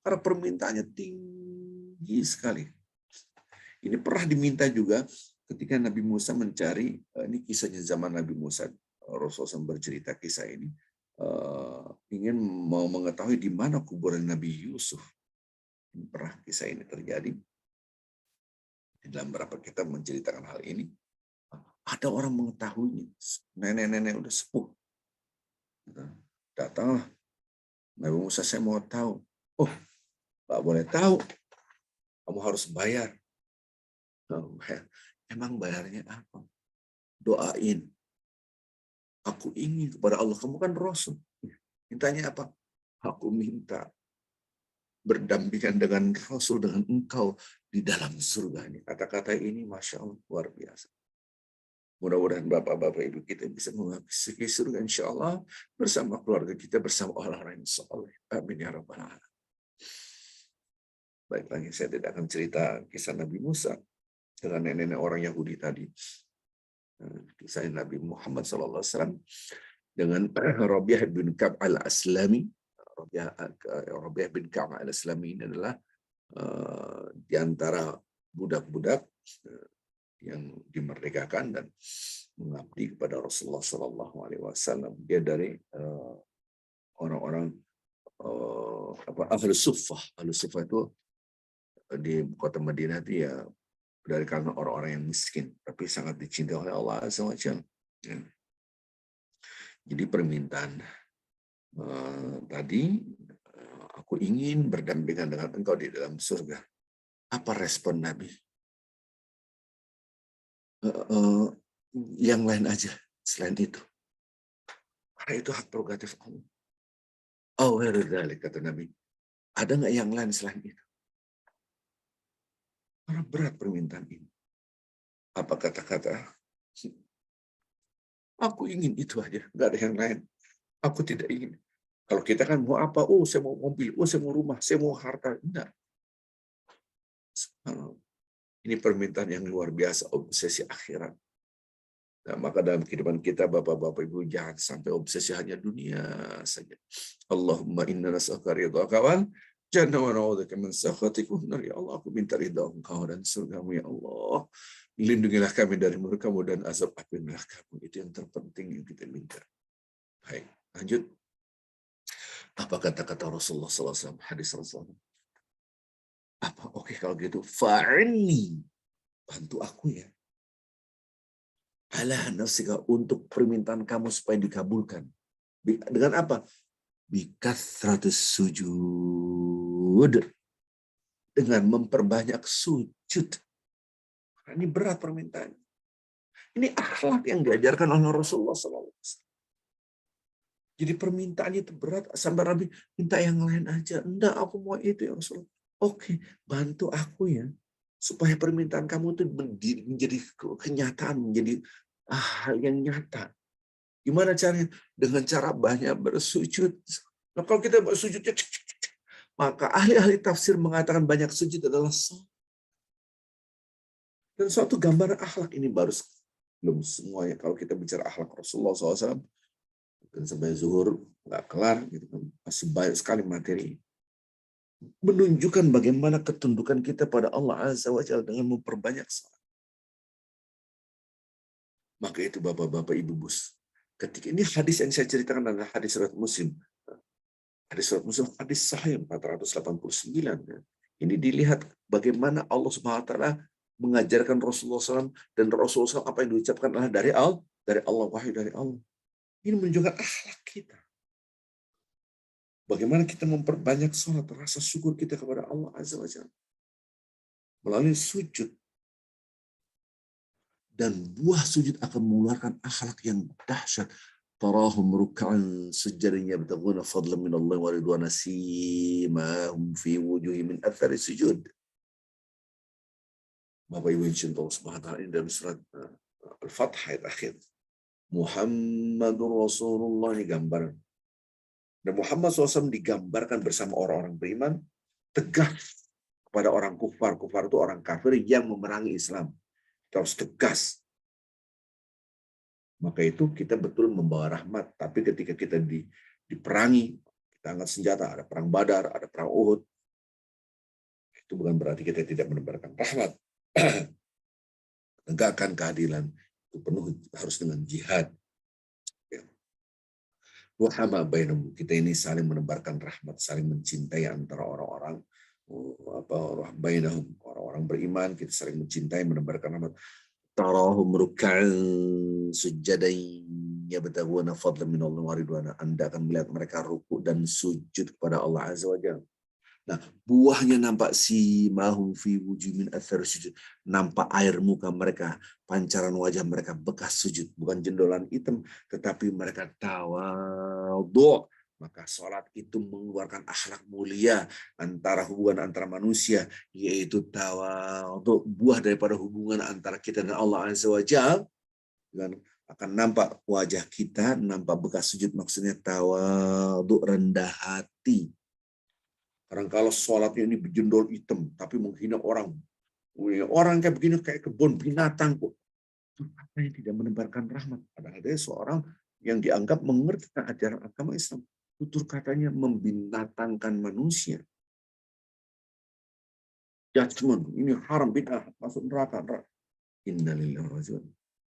Speaker 1: Karena permintaannya tinggi sekali. Ini pernah diminta juga ketika Nabi Musa mencari, ini kisahnya zaman Nabi Musa, Rasulullah SAW bercerita kisah ini, ingin mau mengetahui di mana kuburan Nabi Yusuf. Pernah kisah ini terjadi. Di dalam beberapa kitab menceritakan hal ini. Ada orang mengetahuinya, nenek-nenek udah sepuh. Datanglah Nabi Musa, saya mau tahu. Oh, nggak boleh tahu. Kamu harus bayar. Emang bayarnya apa? Doain. Aku ingin kepada Allah. Kamu kan Rasul. Mintanya apa? Aku minta berdampingan dengan Rasul, dengan engkau di dalam surga ini. Kata-kata ini Masya Allah luar biasa. Mudah-mudahan Bapak-Bapak Ibu kita bisa memasuki surga insya Allah bersama keluarga kita, bersama orang-orang yang soleh. Amin ya Rabbal Alamin. Baik, lagi saya tidak akan cerita kisah Nabi Musa dengan nenek-nenek orang Yahudi tadi. Kisah Nabi Muhammad SAW dengan Rabi'ah bin Ka'ab al-Aslami. Rabi'ah bin Ka'ab al-Aslami ini adalah di antara budak-budak yang dimerdekakan dan mengabdi kepada Rasulullah SAW. Dia dari orang-orang Ahlus Suffah. Ahlus Suffah itu di kota Madinah itu ya dari kalangan orang-orang yang miskin, tapi sangat dicintai oleh Allah Azza wa Jalla. Ya. Jadi permintaan tadi, aku ingin berdampingan dengan engkau di dalam surga. Apa respon Nabi? Yang lain aja selain itu. Karena itu hak prerogatif Allah. Oh, kata Nabi. Ada nggak yang lain selain itu? Karena berat permintaan ini. Apa kata-kata? Aku ingin itu aja, nggak ada yang lain. Aku tidak ingin. Kalau kita kan mau apa? Oh, saya mau mobil. Oh, saya mau rumah. Saya mau harta. Enggak. Ini permintaan yang luar biasa, obsesi akhirat. Nah, maka dalam kehidupan kita, Bapak-Bapak Ibu, jangan sampai obsesi hanya dunia saja. Allahumma inna nas'aluka ridhaka wal jannah wa na'udzubika min sakhatika wan nar. Ya Allah, aku minta ridha Engkau dan surgamu ya Allah. Lindungilah kami dari murka-Mu dan azab api neraka-Mu. Itu yang terpenting yang kita minta. Baik, lanjut. Apa kata-kata Rasulullah SAW, hadis Rasulullah? Apa? Oke, kalau gitu, fa'inni, bantu aku ya. Ala nafsika, untuk permintaan kamu supaya dikabulkan. Dengan apa? Bikathratus sujud. Dengan memperbanyak sujud. Ini berat permintaan. Ini akhlak yang diajarkan oleh Rasulullah SAW. Jadi permintaannya itu berat. Sampai Nabi minta yang lain aja. Enggak, aku mau itu ya Rasulullah. Oke, bantu aku ya. Supaya permintaan kamu itu menjadi kenyataan, menjadi hal yang nyata. Gimana caranya? Dengan cara banyak bersujud. Nah, kalau kita bersujudnya, maka ahli-ahli tafsir mengatakan banyak sujud adalah salat. Dan suatu gambaran akhlak ini baru belum semuanya. Kalau kita bicara akhlak Rasulullah SAW, dan sampai zuhur nggak kelar, gitu kan, masih banyak sekali materi. Menunjukkan bagaimana ketundukan kita pada Allah Azza wa Jalla dengan memperbanyak salat. Maka itu Bapak-bapak, Ibu Bus. Ketika ini hadis yang saya ceritakan adalah hadis riwayat Muslim. Hadis riwayat Muslim, hadis sahih 489. Ini dilihat bagaimana Allah Subhanahu wa taala mengajarkan Rasulullah SAW, dan Rasulullah SAW apa yang diucapkan adalah dari Allah, wahyu dari Allah. Ini menunjukkan akhlak kita. Bagaimana kita memperbanyak sholat, rasa syukur kita kepada Allah Azza wa Jalla melalui sujud. Dan buah sujud akan mengeluarkan akhlak yang dahsyat. Tarahum ruk'an sujudnya yabtaghuna fadlan min Allah wa ridwana simahum fi wujuhihim min athari sujud. Bapak Ibu yang cinta Allah Subhanahu wa taala, ini dalam surat Al-Fath ayat akhir. Muhammadur Rasulullah, ini gambaran. Dan Muhammad SAW digambarkan bersama orang-orang beriman tegas kepada orang kufar. Kufar itu orang kafir yang memerangi Islam. Kita harus tegas. Maka itu kita betul membawa rahmat. Tapi ketika kita diperangi, kita angkat senjata, ada perang Badar, ada perang Uhud, itu bukan berarti kita tidak menebarkan rahmat. Tegakkan keadilan itu penuh harus dengan jihad. Wahama bainahum, kita ini saling menebarkan rahmat, saling mencintai antara orang-orang bainahum, orang-orang beriman, kita saling mencintai, menebarkan rahmat. Tarahum ruk'an sujadan yabtaghuna fadlan min Allah wa ridwana. Anda akan melihat mereka ruku dan sujud kepada Allah Azza wa Jalla. Nah, buahnya nampak simahum fi wujuhin athar sujud. Nampak air muka mereka, pancaran wajah mereka bekas sujud. Bukan jendolan hitam, tetapi mereka tawadhu. Maka sholat itu mengeluarkan akhlak mulia hubungan antara manusia, yaitu tawadhu, buah daripada hubungan antara kita dan Allah Azza wa Jalla. Dan akan nampak wajah kita, nampak bekas sujud, maksudnya tawadhu, rendah hati. Karena kalau sholatnya ini berjendol hitam, tapi menghina orang. Orang kayak begini, kayak kebun binatang kok. Itu apa yang tidak menebarkan rahmat. Padahal dia seorang yang dianggap mengerti ajaran agama Islam. Tutur katanya membinatangkan manusia. Judgment, ini haram, bid'ah, masuk neraka. Innalillahi wa inna ilaihi raji'un.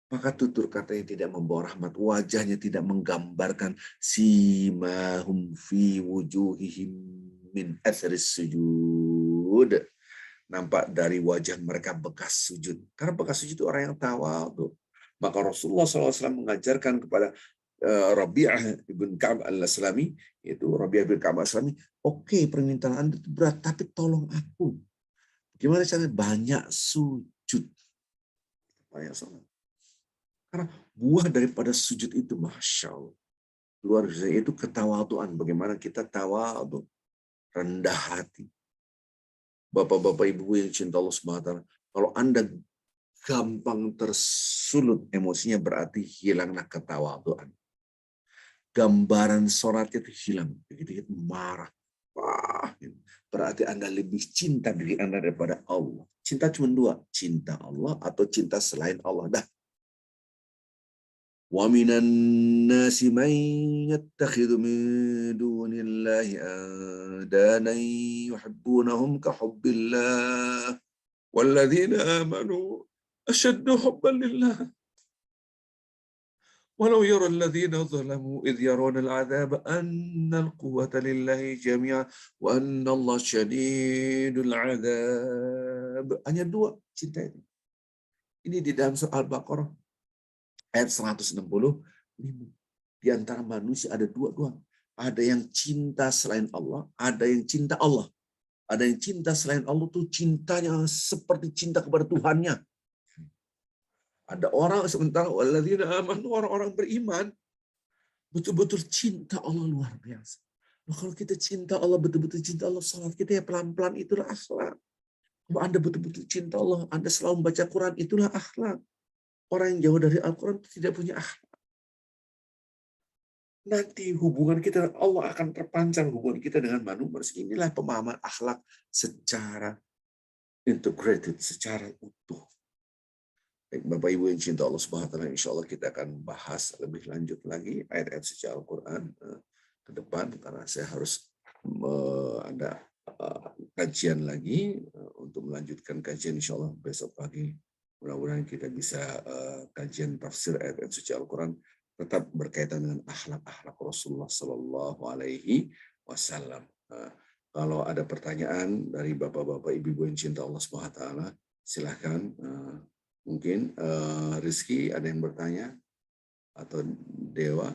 Speaker 1: Maka tutur katanya tidak membawa rahmat. Wajahnya tidak menggambarkan simahum fi wujuhihim min athris sujud. Nampak dari wajah mereka bekas sujud. Karena bekas sujud itu orang yang tawadhu. Maka Rasulullah SAW mengajarkan kepada Rabi'ah ibn Ka'ab al-Aslami, yaitu Rabi'ah ibn Ka'ab al-Aslami, oke, permintaan Anda itu berat, tapi tolong aku. Gimana caranya? Banyak sujud. Banyak salat. Karena buah daripada sujud itu, Masya Allah, luar biasa, itu ketawaduan. Bagaimana kita tawadhu, rendah hati. Bapak-bapak, ibu yang cinta Allah SWT, kalau Anda gampang tersulut emosinya, berarti hilanglah ketawaduan. Gambaran sholat itu hilang. Begitu marah. Wah, berarti Anda lebih cinta diri Anda daripada Allah. Cinta cuma dua. Cinta Allah atau cinta selain Allah. Dah. وَمِنَ النَّاسِ مَن يَتَّخِذُ مِن دُونِ اللَّهِ أَندَادًا يُحِبُّونَهُمْ كَحُبِّ اللَّهِ وَالَّذِينَ آمَنُوا أَشَدُّ حُبًّا لِلَّهِ وَلَوْ يَرَى الَّذِينَ ظَلَمُوا إِذْ يَرَوْنَ الْعَذَابَ أَنَّ الْقُوَّةَ لِلَّهِ جَمِيعًا وَأَنَّ اللَّهَ شَدِيدُ الْعَذَابِ. Hanya dua cinta ini. Ini di dalam surah Al-Baqarah ayat 165. Di antara manusia ada dua. Ada yang cinta selain Allah, ada yang cinta Allah. Ada yang cinta selain Allah tuh cintanya seperti cinta kepada Tuhannya. Ada orang sementara walladzina amanu, orang-orang beriman betul-betul cinta Allah luar biasa. Nah, kalau kita cinta Allah, betul-betul cinta Allah, salat kita ya pelan-pelan, itulah akhlak. Kalau Anda betul-betul cinta Allah, Anda selalu membaca Quran, itulah akhlak. Orang yang jauh dari Al-Quran tidak punya akhlak. Nanti hubungan kita dengan Allah akan terpancar, hubungan kita dengan manusia. Inilah pemahaman akhlak secara integrated, secara utuh. Baik, Bapak Ibu yang cinta Allah Subhanahu wa taala, insya Allah kita akan bahas lebih lanjut lagi ayat-ayat suci Al-Quran ke depan, karena saya harus ada kajian lagi untuk melanjutkan kajian insya Allah besok pagi. Mudah-mudahan kita bisa kajian tafsir ayat-ayat suci Al-Quran tetap berkaitan dengan akhlak-akhlak Rasulullah Sallallahu Alaihi Wasallam. Kalau ada pertanyaan dari bapak-bapak, ibu-ibu yang cinta Allah Subhanahu Wa Taala, silahkan. Mungkin Rizky ada yang bertanya atau Dewa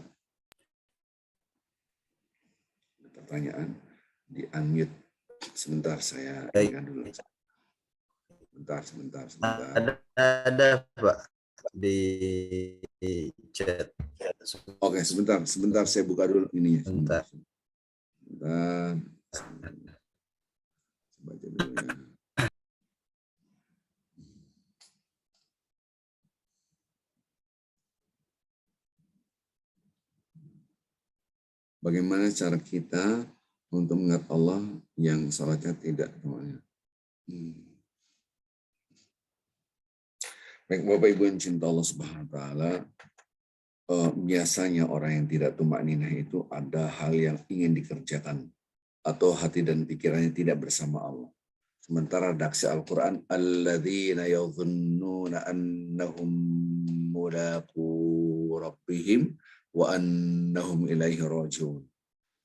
Speaker 1: pertanyaan di unmute. Sebentar saya ingat dulu. Sebentar.
Speaker 2: Ada Pak di chat.
Speaker 1: Oke, sebentar saya buka dulu ininya.
Speaker 2: Sebentar.
Speaker 1: Baca dulu ya. Bagaimana cara kita untuk mengingat Allah yang salatnya tidak temannya? Baik, Bapak Ibu yang cinta Allah Subhanahu Wa Taala, biasanya orang yang tidak tumakninah itu ada hal yang ingin dikerjakan atau hati dan pikirannya tidak bersama Allah. Sementara daksi Al-Quran, alladzina yadhunnuna annahum mulaqu rabbihim wa annahum ilaihi rajiun.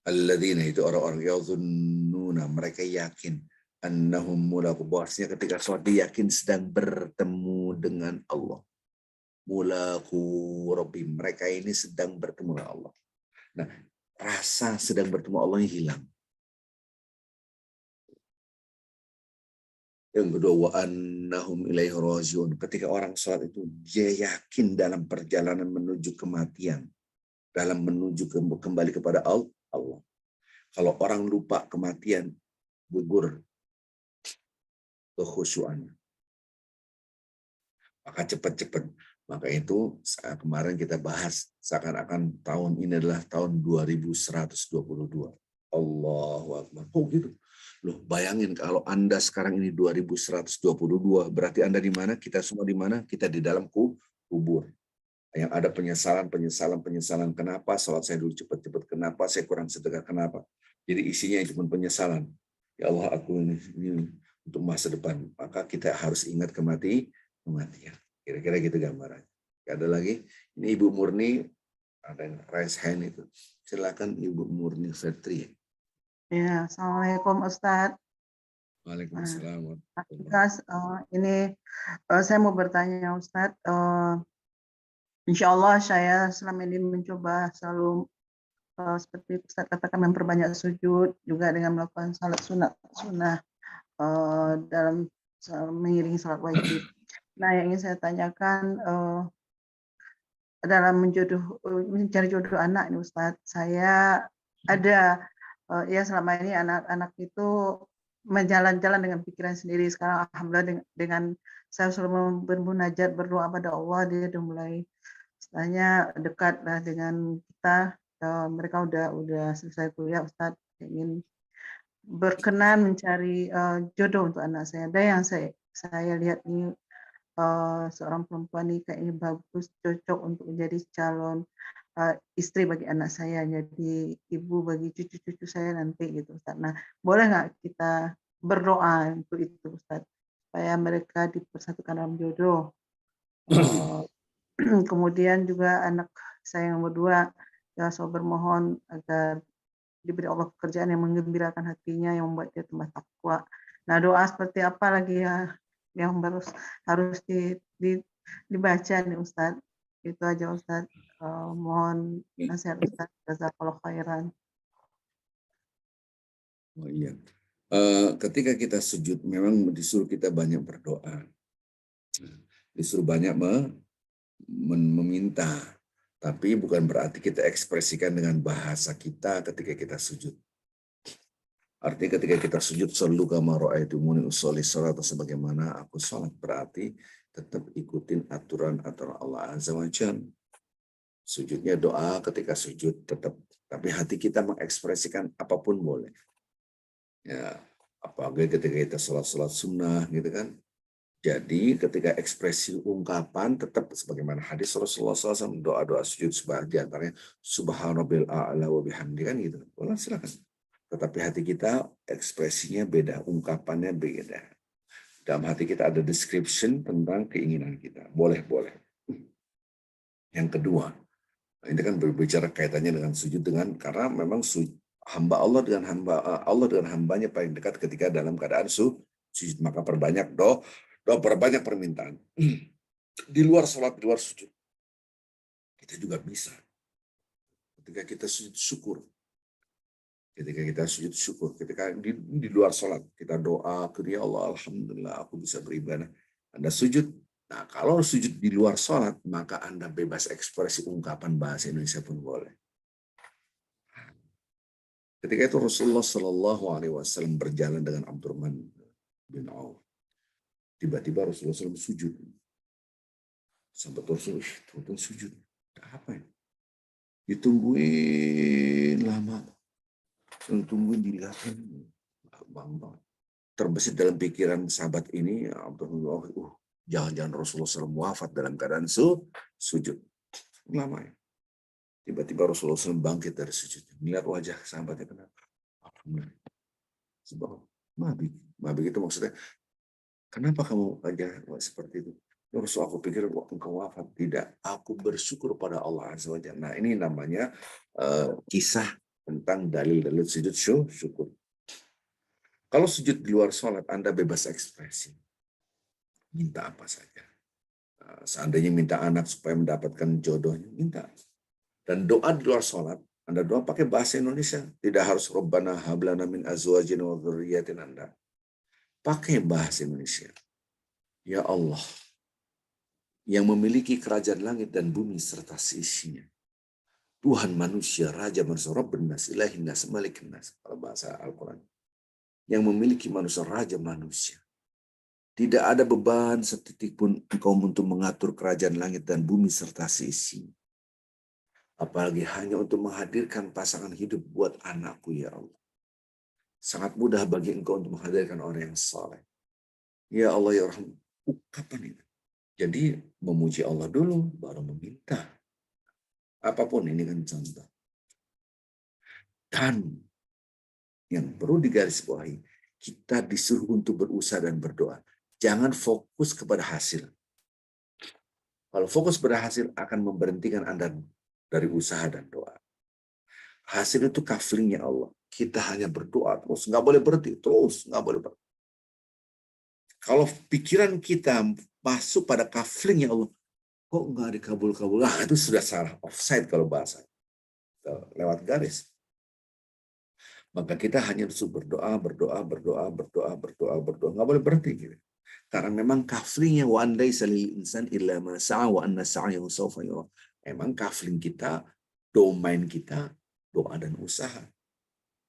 Speaker 1: Alladzina itu orang-orang yadhunnuna, mereka yakin annahum mulaqu, bahwasanya ketika sholat dia yakin sedang bertemu dengan Allah. Mulaqu rabbihim, mereka ini sedang bertemu dengan Allah. Nah, rasa sedang bertemu Allah hilang. Yang kedua, wa annahum ilaihi rajiun. Ketika orang sholat itu dia yakin dalam perjalanan menuju kematian, dalam menuju kembali kepada Allah. Kalau orang lupa kematian, gugur kekhusyuannya. Maka cepat-cepat. Maka itu kemarin kita bahas seakan-akan tahun ini adalah tahun 2122. Allahu Akbar. Oh gitu. Loh, bayangin kalau Anda sekarang ini 2122, berarti Anda di mana? Kita semua di mana? Kita di dalam kubur. Yang ada penyesalan. Kenapa sholat saya dulu cepat-cepat? Kenapa saya kurang sedekah? Kenapa? Jadi isinya cuma penyesalan. Ya Allah, aku ini untuk masa depan. Maka kita harus ingat kematian. Kira-kira gitu gambarannya. Ada lagi? Ini Ibu Murni, ada yang raise hand itu. Silakan Ibu Murni Fetri.
Speaker 3: Ya, Assalamualaikum Ustadz.
Speaker 1: Waalaikumsalam.
Speaker 3: Ini saya mau bertanya Ustadz. Insya Allah saya selama ini mencoba selalu seperti Ustadz katakan memperbanyak sujud, juga dengan melakukan salat sunnah dalam mengiringi salat wajib. Nah, yang ingin saya tanyakan dalam mencari jodoh anak ini Ustadz, saya ada ya selama ini anak-anak itu menjalan-jalan dengan pikiran sendiri. Sekarang alhamdulillah dengan saya selalu bermunajat, berdoa pada Allah, dia udah mulai istilahnya dekat lah dengan kita. Mereka udah selesai kuliah, Ustadz, ingin berkenan mencari jodoh untuk anak saya. Dan yang saya lihat ini seorang perempuan ini kayaknya bagus, cocok untuk menjadi calon istri bagi anak saya, jadi ibu bagi cucu-cucu saya nanti gitu Ustaz. Nah, boleh nggak kita berdoa untuk itu Ustaz, supaya mereka dipersatukan dalam jodoh. Kemudian juga anak saya yang berdua, ya saya bermohon agar diberi Allah pekerjaan yang menggembirakan hatinya, yang membuat dia tambah takwa. Nah, doa seperti apa lagi ya yang harus dibaca nih Ustaz? Itu aja Ustaz. Mohon nasihat Ustaz. Jazakallahu khairan.
Speaker 1: Oh iya. Ketika kita sujud memang disuruh kita banyak berdoa. Disuruh banyak meminta. Tapi bukan berarti kita ekspresikan dengan bahasa kita ketika kita sujud. Artinya ketika kita sujud, sallu kama ra'aitumuni usolli sholat, atau sebagaimana aku sholat, berarti tetap ikutin aturan-aturan Allah Azza wa Jalla. Sujudnya doa ketika sujud tetap, tapi hati kita mengekspresikan apapun boleh. Ya, apalagi ketika kita sholat sunnah gitu kan. Jadi ketika ekspresi ungkapan tetap sebagaimana hadis Rasulullah SAW, doa-doa sujud sebagian antaranya subhanallah a'la wa bihamdi kan gitu. Boleh silakan. Tetapi hati kita ekspresinya beda, ungkapannya beda. Dalam hati kita ada description tentang keinginan kita. Boleh. Yang kedua, ini kan berbicara kaitannya dengan sujud karena memang hamba Allah dengan hambanya paling dekat ketika dalam keadaan sujud, maka perbanyak perbanyak permintaan. Di luar sholat, di luar sujud. Kita juga bisa. Ketika kita sujud syukur. Ketika di luar sholat, kita doa ke dia, Allah, alhamdulillah aku bisa beribadah. Anda sujud. Nah, kalau sujud di luar sholat, maka Anda bebas ekspresi ungkapan bahasa Indonesia pun boleh. Ketika itu Rasulullah Shallallahu Alaihi Wasallam berjalan dengan Abdurrahman bin Auf. Tiba-tiba Rasulullah SAW sujud. Sampai Rasulullah sujud. Apa ya? Ditungguin lama. Tungguin dilihatin. Terbesit dalam pikiran sahabat ini, jangan-jangan Rasulullah SAW wafat dalam keadaan sujud. Lama ya. Tiba-tiba Rasulullah SAW bangkit dari sujud. Melihat wajah sahabatnya, kenapa? Alhamdulillah. Sebab mabik itu maksudnya, kenapa kamu wajah seperti itu? Ya Rasul, aku pikir engkau wafat. Tidak, aku bersyukur pada Allah Azza wa Jalla. Nah, ini namanya kisah tentang dalil-dalil sujud syukur. Kalau sujud di luar sholat, Anda bebas ekspresi. Minta apa saja. Seandainya minta anak supaya mendapatkan jodohnya, minta. Dan doa di luar sholat, Anda doa pakai bahasa Indonesia. Tidak harus Rabbana hablana min azwajina wa dzurriyyatina Anda. Pakai bahasa Indonesia. Ya Allah, yang memiliki kerajaan langit dan bumi serta seisinya. Tuhan manusia, Raja manusia, Rabbun nas, ilahin nas, malikin nas. Kalau bahasa Al-Quran. Yang memiliki manusia, Raja manusia. Tidak ada beban setitik pun engkau untuk mengatur kerajaan langit dan bumi serta seisinya. Apalagi hanya untuk menghadirkan pasangan hidup buat anakku, ya Allah. Sangat mudah bagi engkau untuk menghadirkan orang yang saleh. Ya Allah, ya Rahman. Kapan itu? Jadi memuji Allah dulu, baru meminta. Apapun ini kan contoh. Dan yang perlu digarisbawahi, kita disuruh untuk berusaha dan berdoa. Jangan fokus kepada hasil. Kalau fokus pada hasil akan memberhentikan Anda dari usaha dan doa. Hasil itu kaflingnya Allah. Kita hanya berdoa terus, nggak boleh berhenti, terus nggak boleh berhenti. Kalau pikiran kita masuk pada kaflingnya Allah, kok nggak dikabul-kabul? Itu sudah salah, offside kalau bahasa. Lewat garis. Maka kita hanya harus berdoa. Nggak boleh berhenti. Gitu. Karena memang kaflingnya wa andai salil insan illa ma sa'a wa anna sa'yahu sawfa yura. Emang kafling kita, domain kita, doa dan usaha.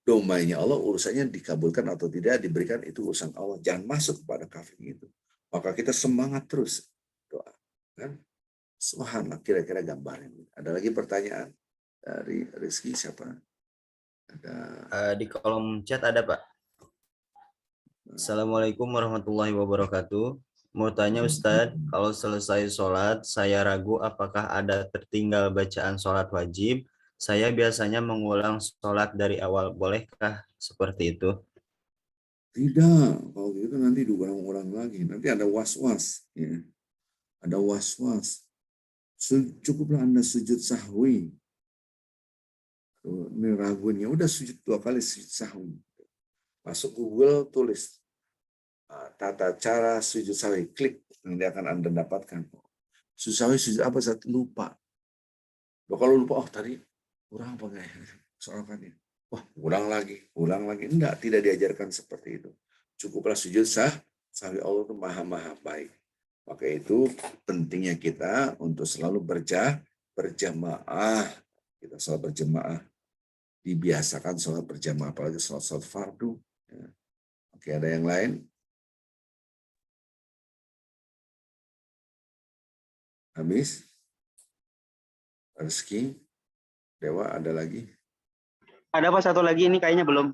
Speaker 1: Domainnya Allah, urusannya dikabulkan atau tidak, diberikan, itu urusan Allah. Jangan masuk kepada kafling itu. Maka kita semangat terus doa. Kan? Subhanallah, kira-kira gambarnya. Ada lagi pertanyaan dari Rizky, siapa? Ada.
Speaker 2: Di kolom chat ada, Pak. Assalamualaikum warahmatullahi wabarakatuh. Mau tanya Ustadz, kalau selesai sholat, saya ragu apakah ada tertinggal bacaan sholat wajib. Saya biasanya mengulang sholat dari awal. Bolehkah seperti itu?
Speaker 1: Tidak, kalau gitu nanti diulang-ulang lagi. Nanti ada was-was. Ya. Ada was-was. Cukuplah Anda sujud sahwi. Ini ragunya, udah sujud 2 kali sujud sahwi. Masuk Google, tulis tata cara sujud sahwi. Klik, nanti akan Anda dapatkan. Sujud sahwi, sujud apa? Saya lupa. Kalau lupa, tadi kurang apa enggak ya? Soalnya. Ulang lagi. Enggak, tidak diajarkan seperti itu. Cukuplah sujud sahwi. Allah itu maha baik. Maka itu pentingnya kita untuk selalu berjamaah. Kita sholat berjamaah. Dibiasakan sholat berjamaah, apalagi sholat fardu. Ya. Oke, ada yang lain? Habis? Rizky? Dewa, ada lagi?
Speaker 4: Ada Pak, satu lagi, ini kayaknya belum.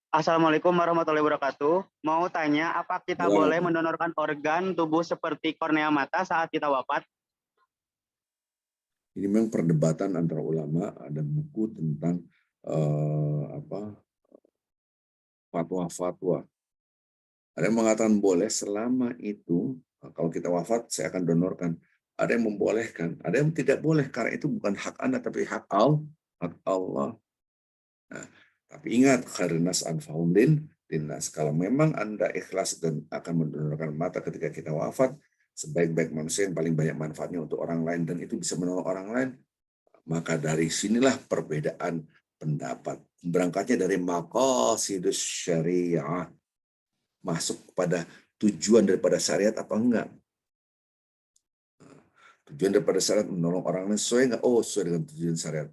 Speaker 4: Assalamualaikum warahmatullahi wabarakatuh. Mau tanya, apa kita boleh mendonorkan organ tubuh seperti kornea mata saat kita wafat?
Speaker 1: Ini memang perdebatan antara ulama, ada buku tentang fatwa-fatwa. Ada yang mengatakan boleh selama itu kalau kita wafat saya akan donorkan. Ada yang membolehkan, ada yang tidak boleh karena itu bukan hak Anda tapi hak Allah. Nah, tapi ingat khairunas anfa'um linnas. Kalau memang Anda ikhlas dan akan mendonorkan mata ketika kita wafat, sebaik-baik manusia yang paling banyak manfaatnya untuk orang lain dan itu bisa menolong orang lain, maka dari sinilah perbedaan pendapat. Berangkatnya dari maqasidus syariah, masuk kepada tujuan daripada syariat apa enggak. Tujuan daripada syariat menolong orang lain sesuai enggak? Oh, sesuai dengan tujuan syariat.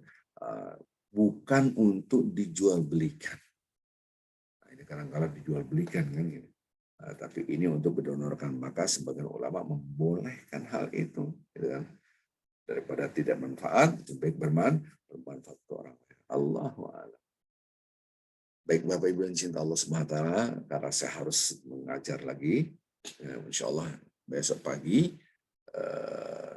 Speaker 1: Bukan untuk dijual belikan. Nah, ini kadang-kadang dijual belikan kan gitu. Tapi ini untuk mendonorkan, maka sebagian ulama membolehkan hal itu, gitu kan? Daripada tidak manfaat, lebih baik bermanfaat untuk orang lain. Allahu a'lam. Baik Bapak Ibu yang cinta Allah Subhanahu wa taala, karena saya harus mengajar lagi, insya Allah besok pagi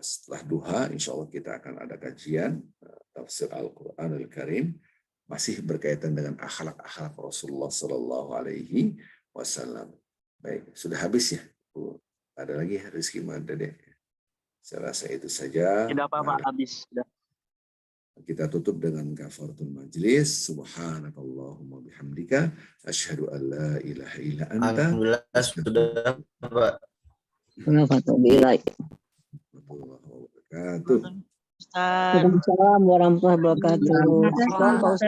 Speaker 1: setelah duha, insya Allah kita akan ada kajian tafsir Al-Quran Al-Karim, masih berkaitan dengan akhlak-akhlak Rasulullah Sallallahu Alaihi Wasallam. Baik, sudah habis ya? Ada lagi Rizky Madade? Saya rasa itu saja.
Speaker 4: Tidak apa-apa, habis. Sudah.
Speaker 1: Kita tutup dengan kafaratul majlis. Subhanakallahumma bihamdika asyhadu an la ilaha illa anta.
Speaker 2: Alhamdulillah sudah, Pak.
Speaker 1: Warahmatullahi wabarakatuh.
Speaker 5: Waalaikumsalam warahmatullahi wabarakatuh.